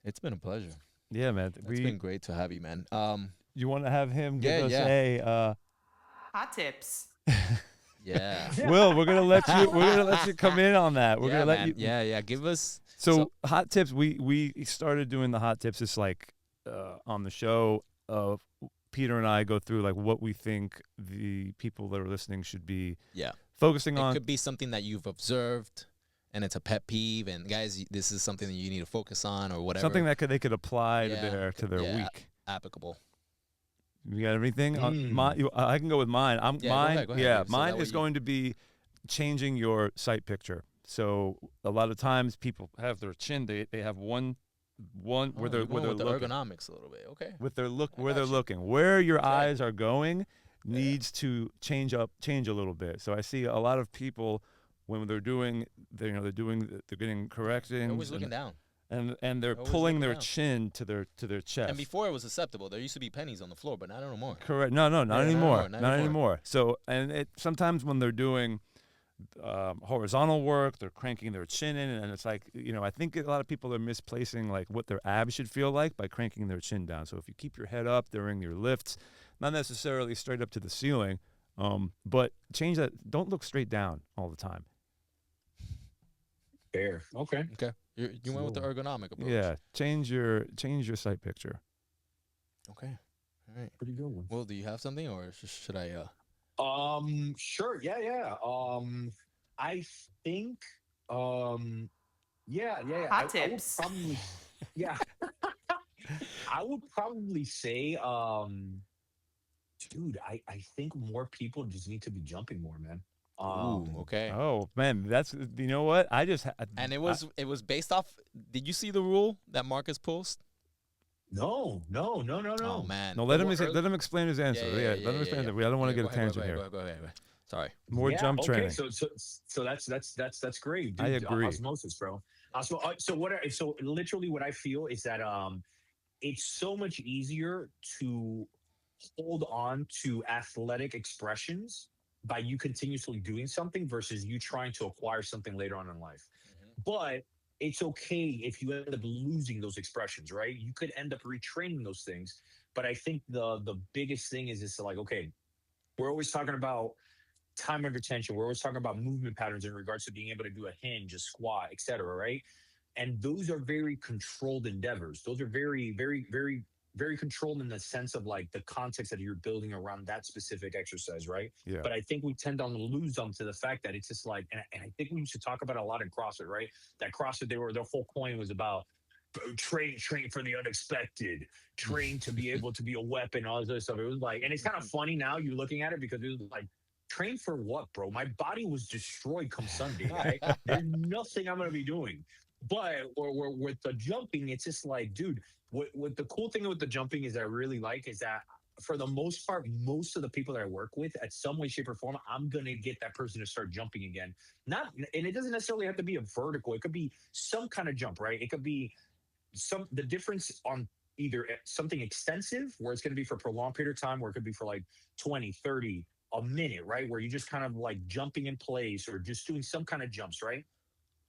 it's been a pleasure. Yeah, man. It's been great to have you, man. You want to have him give us a hot tips? Yeah. Will, we're gonna let you come in on that. We're gonna let you. Yeah. Give us. So hot tips. We started doing the hot tips. It's like on the show of. Peter and I go through like what we think the people that are listening should be focusing on. It could be something that you've observed and it's a pet peeve, and guys, this is something that you need to focus on or whatever. Something that they could apply to their week. Applicable. You got everything? I can go with mine. Go ahead. Yeah, mine is going to be changing your sight picture. So a lot of times people have their chin, they have one where they're looking. Ergonomics a little bit, okay. With their look, where they're looking, where your eyes are going, needs to change a little bit. So I see a lot of people when they're getting corrections. They're always looking down, and they're pulling their chin to their chest. And before it was acceptable, there used to be pennies on the floor, but not anymore. Correct. No, not anymore. Not anymore. So sometimes when they're doing horizontal work. They're cranking their chin in, and it's like, I think a lot of people are misplacing like what their abs should feel like by cranking their chin down. So if you keep your head up during your lifts, not necessarily straight up to the ceiling, but change that. Don't look straight down all the time. Fair. Okay. Okay. You went with the ergonomic approach. Yeah, change your sight picture. Okay. All right. Pretty good one. Well, do you have something, or should I? Sure. Yeah. I think, yeah. Hot I would tips. probably, yeah, I would probably say, dude, I think more people just need to be jumping more, man. Ooh. Okay. Oh man, that's what I just And it was based off. Did you see the rule that Marcus posted? No. Oh man. no. Let him Well, let him explain his answer. Yeah, Let him explain it. I don't want to Yeah, get a go ahead, tangent here. Go ahead. Sorry. More Yeah, jump okay. training. So that's great, I dude. agree. Osmosis, bro. So literally what I feel is that it's so much easier to hold on to athletic expressions by you continuously doing something versus you trying to acquire something later on in life. But it's okay if you end up losing those expressions, right? You could end up retraining those things. But I think the biggest thing is just like, okay, we're always talking about time under tension. We're always talking about movement patterns in regards to being able to do a hinge, a squat, etc. Right? And those are very controlled endeavors. Those are very controlled in the sense of like the context that you're building around that specific exercise, right? Yeah. But I think we tend to lose them to the fact that it's just like, and I think we used to talk about it a lot in CrossFit, right? That CrossFit, their whole point was about train for the unexpected, train to be able to be a weapon, all this other stuff. It was like, and it's kind of funny now you're looking at it because it was like, train for what, bro? My body was destroyed come Sunday, right? There's nothing I'm gonna be doing. But or with the jumping, it's just like, dude, what the cool thing with the jumping is that I really like is that for the most part, most of the people that I work with, at some way, shape, or form, I'm gonna get that person to start jumping again. Not, and it doesn't necessarily have to be a vertical. It could be some kind of jump, right? It could be the difference on either something extensive where it's going to be for a prolonged period of time, where it could be for like 20, 30, a minute, right? Where you just kind of like jumping in place or just doing some kind of jumps, right?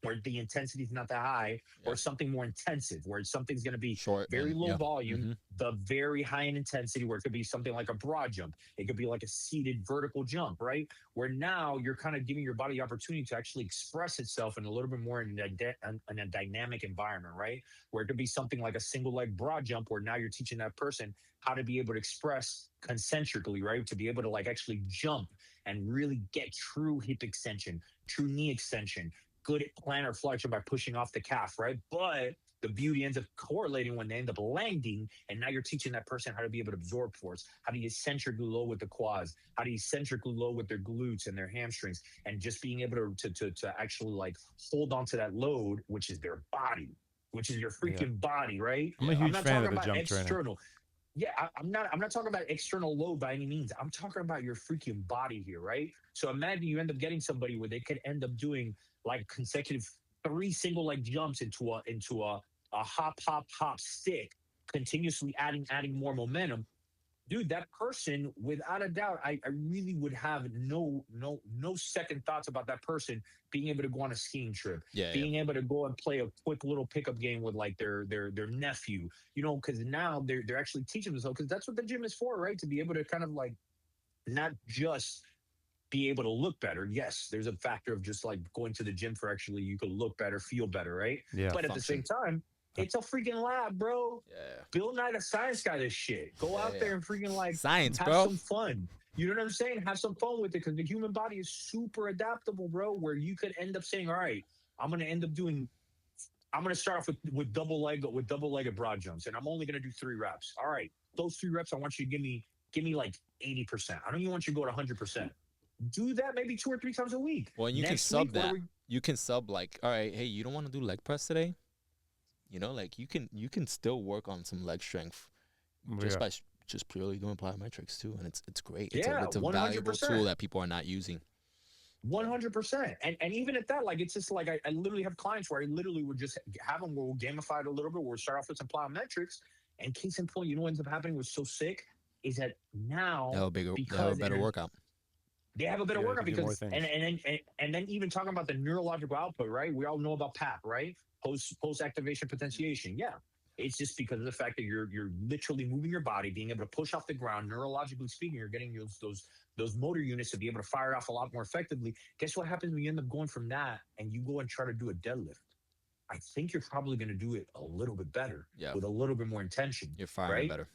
Where the intensity is not that high, or something more intensive, where something's going to be Short, very low volume, Mm-hmm. the very high in intensity, where it could be something like a broad jump. It could be like a seated vertical jump, right? Where now you're kind of giving your body the opportunity to actually express itself in a little bit more in a dynamic environment, right? Where it could be something like a single leg broad jump, where now you're teaching that person how to be able to express concentrically, right? To be able to like actually jump and really get true hip extension, true knee extension, good at plantar flexion by pushing off the calf, right? But the beauty ends up correlating when they end up landing, and now you're teaching that person how to be able to absorb force. How do you centrically load with the quads? How do you centrically load with their glutes and their hamstrings? And just being able to actually like hold on to that load, which is their body, which is your freaking body, right? I'm a huge not fan talking of the about jump external. Yeah, I'm not talking about external load by any means. I'm talking about your freaking body here, right? So imagine you end up getting somebody where they could end up doing like consecutive 3 single leg jumps into a hop stick, continuously adding more momentum. Dude, that person, without a doubt, I really would have no second thoughts about that person being able to go on a skiing trip, being able to go and play a quick little pickup game with like their nephew, because now they're actually teaching themselves, because that's what the gym is for, right? To be able to kind of like not just be able to look better. Yes, there's a factor of just like going to the gym for actually you can look better, feel better, right? Yeah. But at the same time, it's a freaking lab, bro. Yeah. Bill Nye the Science Guy, this shit. Go out there and freaking like science, have bro. some fun. You know what I'm saying? Have some fun with it, because the human body is super adaptable, bro. Where you could end up saying, all right, I'm gonna start off with double-legged broad jumps, and I'm only gonna do 3 reps. All right, those 3 reps, I want you to give me like 80%. I don't even want you to go to 100%. Do that maybe 2 or 3 times a week. Well, and you can sub that. You can sub like, all right, hey, you don't want to do leg press today? Like you can still work on some leg strength just by just purely doing plyometrics too, and it's great. It's a valuable tool that people are not using. 100%. And even at that, like, it's just like I literally have clients where I literally would just have them, we'll gamify it a little bit. We'll start off with some plyometrics, and case in point, what ends up happening was so sick is that now They'll have a better workout. They have a better Yeah, they workout can do more because, things. and then even talking about the neurological output, right? We all know about PAP, right? Post activation potentiation. Yeah, it's just because of the fact that you're literally moving your body, being able to push off the ground. Neurologically speaking, you're getting those motor units to be able to fire it off a lot more effectively. Guess what happens when you end up going from that and you go and try to do a deadlift? I think you're probably going to do it a little bit better Yeah, with a little bit more intention, you're firing right? better.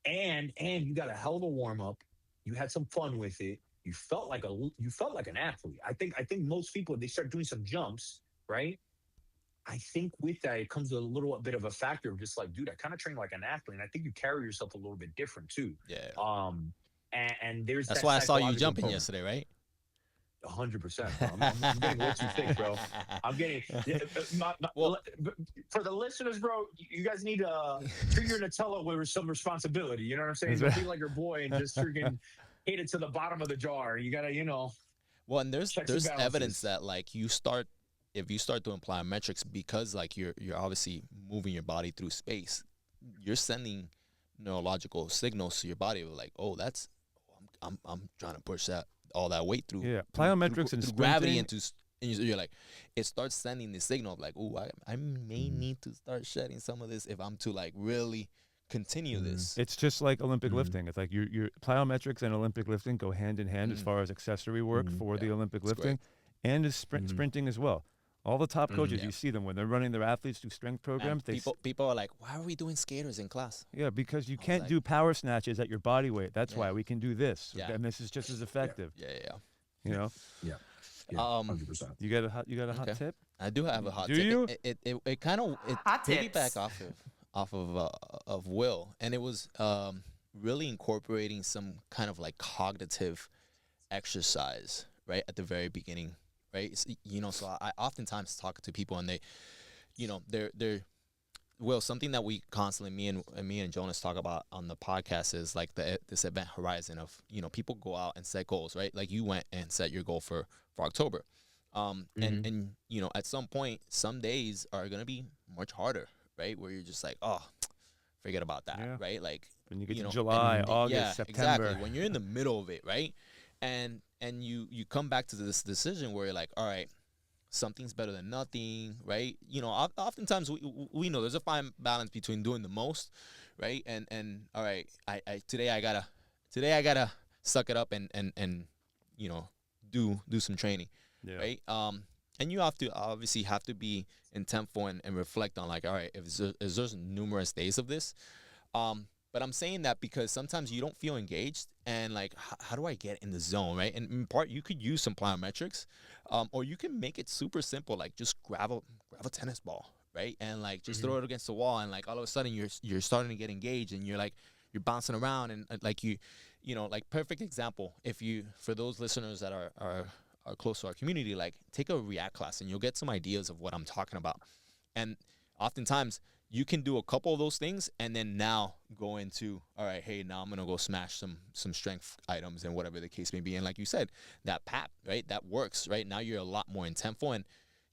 And you got a hell of a warm up. You had some fun with it. You felt like an athlete. I think most people, they start doing some jumps, right? I think with that it comes a little bit of a factor of just like, dude, I kind of train like an athlete, and I think you carry yourself a little bit different too. Yeah, And there's that's that why I saw you psychological jumping component. yesterday, right? 100%, bro. I'm getting way too thick, bro. I'm getting Well, for the listeners, bro. You guys need to treat your Nutella with some responsibility. You know what I'm saying? That's Don't right. be like your boy and just freaking hit it to the bottom of the jar. You gotta, well, and there's checks and evidence balances. that like if you start doing plyometrics, because like you're obviously moving your body through space, you're sending neurological signals to your body of like, oh, that's I'm trying to push that all that weight through Yeah, plyometrics and through gravity sprinting. and you're like, it starts sending the signal of like, oh, I may need to start shedding some of this if I'm to like really continue this. It's just like Olympic Mhm. lifting. It's like your plyometrics and Olympic lifting go hand in hand as Mhm. far as accessory work Mhm. for the Yeah, Olympic it's great. lifting, and as Mhm. sprinting as well. All the top coaches, Yeah. you see them when they're running their athletes through strength And programs. people are like, why are we doing skaters in class? Yeah, because you I was can't like, do power snatches at your body weight. That's why Yeah. we can do this, Yeah. and this is just as effective. Yeah. You know, Yeah, Um, 100%. you got a hot Okay. tip. I do have a hot Do tip. you? It kind of Hot piggyback tips. off of Will, and it was really incorporating some kind of like cognitive exercise right at the very beginning, right? So I oftentimes talk to people and they, they're Will, something that we constantly me and Jonas talk about on the podcast is like this event horizon of people go out and set goals, right? Like you went and set your goal for October, and at some point, some days are gonna be much harder, right? Where you're just like, oh, forget about that, Yeah. right? Like When you get to and- July, and- August, yeah, September. exactly. When you're in the middle of it, right? And you come back to this decision where you're like, all right, something's better than nothing, right? Oftentimes we know there's a fine balance between doing the most, right? And all right, I today I gotta suck it up and do some training, Yeah. right? And you obviously have to be intentful and reflect on like, all right, if there's numerous days of this, but I'm saying that because sometimes you don't feel engaged and like, how do I get in the zone, right? And in part, you could use some plyometrics, or you can make it super simple, like just grab a tennis ball, right? And like just throw it against the wall, and like all of a sudden you're starting to get engaged, and you're you're bouncing around, and like like perfect example. For those listeners that are close to our community, like take a React class, and you'll get some ideas of what I'm talking about, and oftentimes you can do a couple of those things and then now go into, all right, hey, now I'm going to go smash some strength items and whatever the case may be. And like you said, that PAP, right, that works, right? Now you're a lot more intentful, and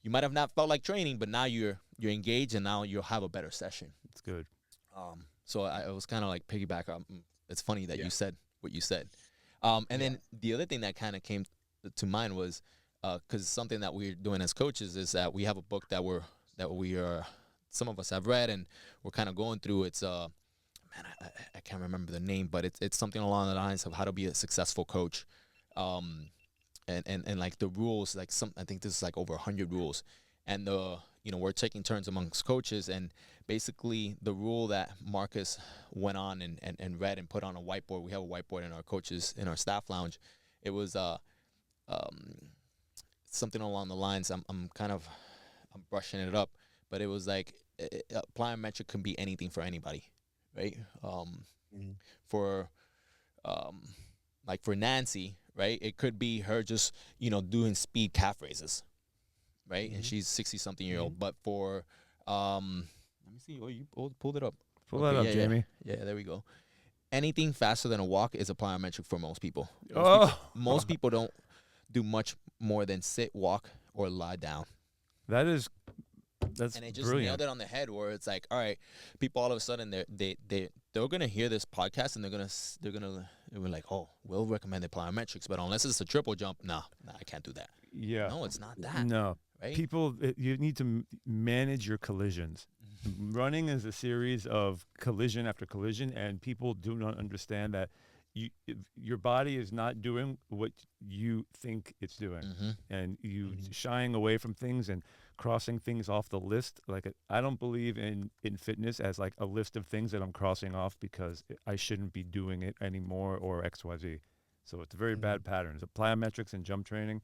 you might have not felt like training, but now you're engaged, and now you'll have a better session. It's good. So I was kind of like piggyback. It's funny that you said what you said. And then the other thing that kind of came to mind was, because something that we're doing as coaches is that we have a book that we are some of us have read, and we're kind of going through. It's I can't remember the name, but it's something along the lines of how to be a successful coach, and like the rules, like I think this is like over 100 rules, and we're taking turns amongst coaches, and basically the rule that Marcus went on and read and put on a whiteboard. We have a whiteboard in our staff lounge. It was something along the lines. I'm brushing it up, but it was like, plyometric can be anything for anybody, right? For like for Nancy, right? It could be her just doing speed calf raises, right? And she's 60-something-year-old. But for let me see. Oh, you pulled it up. Pull that up, yeah, Jamie. Yeah, there we go. Anything faster than a walk is a plyometric for most people. Most people don't do much more than sit, walk, or lie down. That's And it just brilliant. nailed it on the head, where it's like, all right, people all of a sudden they're gonna hear this podcast, and they're gonna And we're like, oh, we'll recommend the plyometrics, but unless it's a triple jump, nah, I can't do that. Yeah. No, it's not that. No. Right? People, you need to manage your collisions. Running is a series of collision after collision, and people do not understand that your body is not doing what you think it's doing, and you shying away from things and crossing things off the list. Like, I don't believe in fitness as like a list of things that I'm crossing off because I shouldn't be doing it anymore or XYZ. So it's a very bad pattern. So plyometrics and jump training,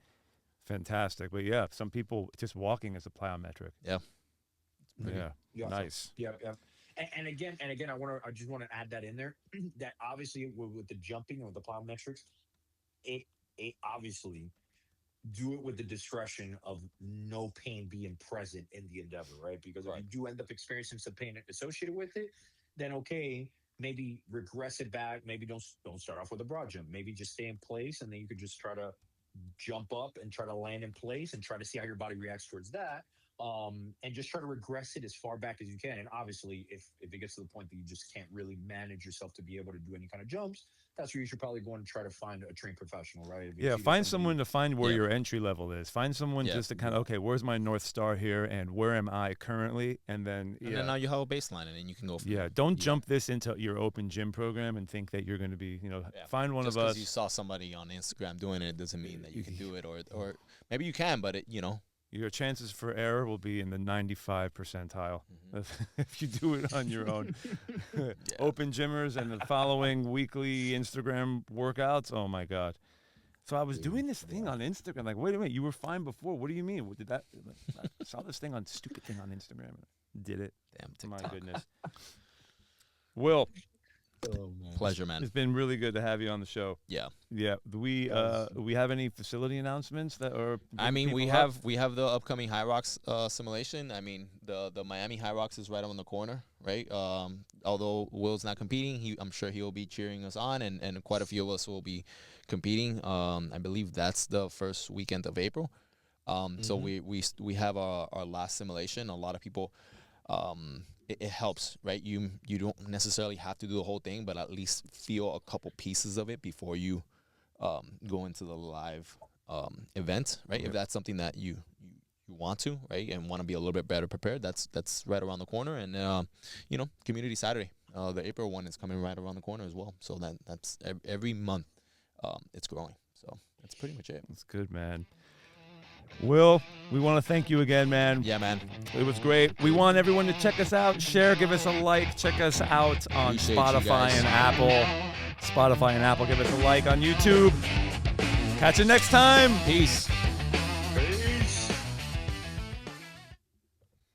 fantastic. But yeah, some people just walking is a plyometric. Yeah. Yeah. Nice. Yeah. And again, I just want to add that in there. That obviously with the jumping or the plyometrics, it obviously do it with the discretion of no pain being present in the endeavor, right? Because if you do end up experiencing some pain associated with it, then okay, maybe regress it back. Maybe don't start off with a broad jump. Maybe just stay in place, and then you could just try to jump up and try to land in place and try to see how your body reacts towards that. And just try to regress it as far back as you can. And obviously, if it gets to the point that you just can't really manage yourself to be able to do any kind of jumps, that's where you should probably go and try to find a trained professional, right? Find someone to find where your entry level is. Find someone just to kind of, okay, where's my North Star here, and where am I currently? And then, then now you have a baseline, and then you can go from there. Don't jump this into your open gym program and think that you're going to be, find one just of us. Because you saw somebody on Instagram doing it doesn't mean that you can do it, or maybe you can, but your chances for error will be in the 95 percentile if you do it on your own. Open gymmers and the following weekly Instagram workouts. Oh my God. So I was doing this thing on Instagram. Like, wait a minute, you were fine before. What do you mean? What did that? I saw this stupid thing on Instagram. Did it. Damn TikTok. My goodness. Will. Oh, man. Pleasure, man. It's been really good to have you on the show. Yeah. Do we have any facility announcements that are? I mean, we have the upcoming High Rocks simulation. I mean, the Miami High Rocks is right on the corner, right? Although Will's not competing, I'm sure he'll be cheering us on, and quite a few of us will be competing. I believe that's the first weekend of April. So we have our last simulation. A lot of people. It helps, right? You don't necessarily have to do the whole thing, but at least feel a couple pieces of it before you go into the live event, right? If that's something that you want to, right, and want to be a little bit better prepared, that's right around the corner. And Community Saturday, the April one is coming right around the corner as well. So that's every month, it's growing. So that's pretty much it. That's good, man. Will, we want to thank you again, man. Yeah, man. It was great. We want everyone to check us out, share, give us a like, check us out on Spotify and Apple. Spotify and Apple, give us a like on YouTube. Catch you next time. Peace.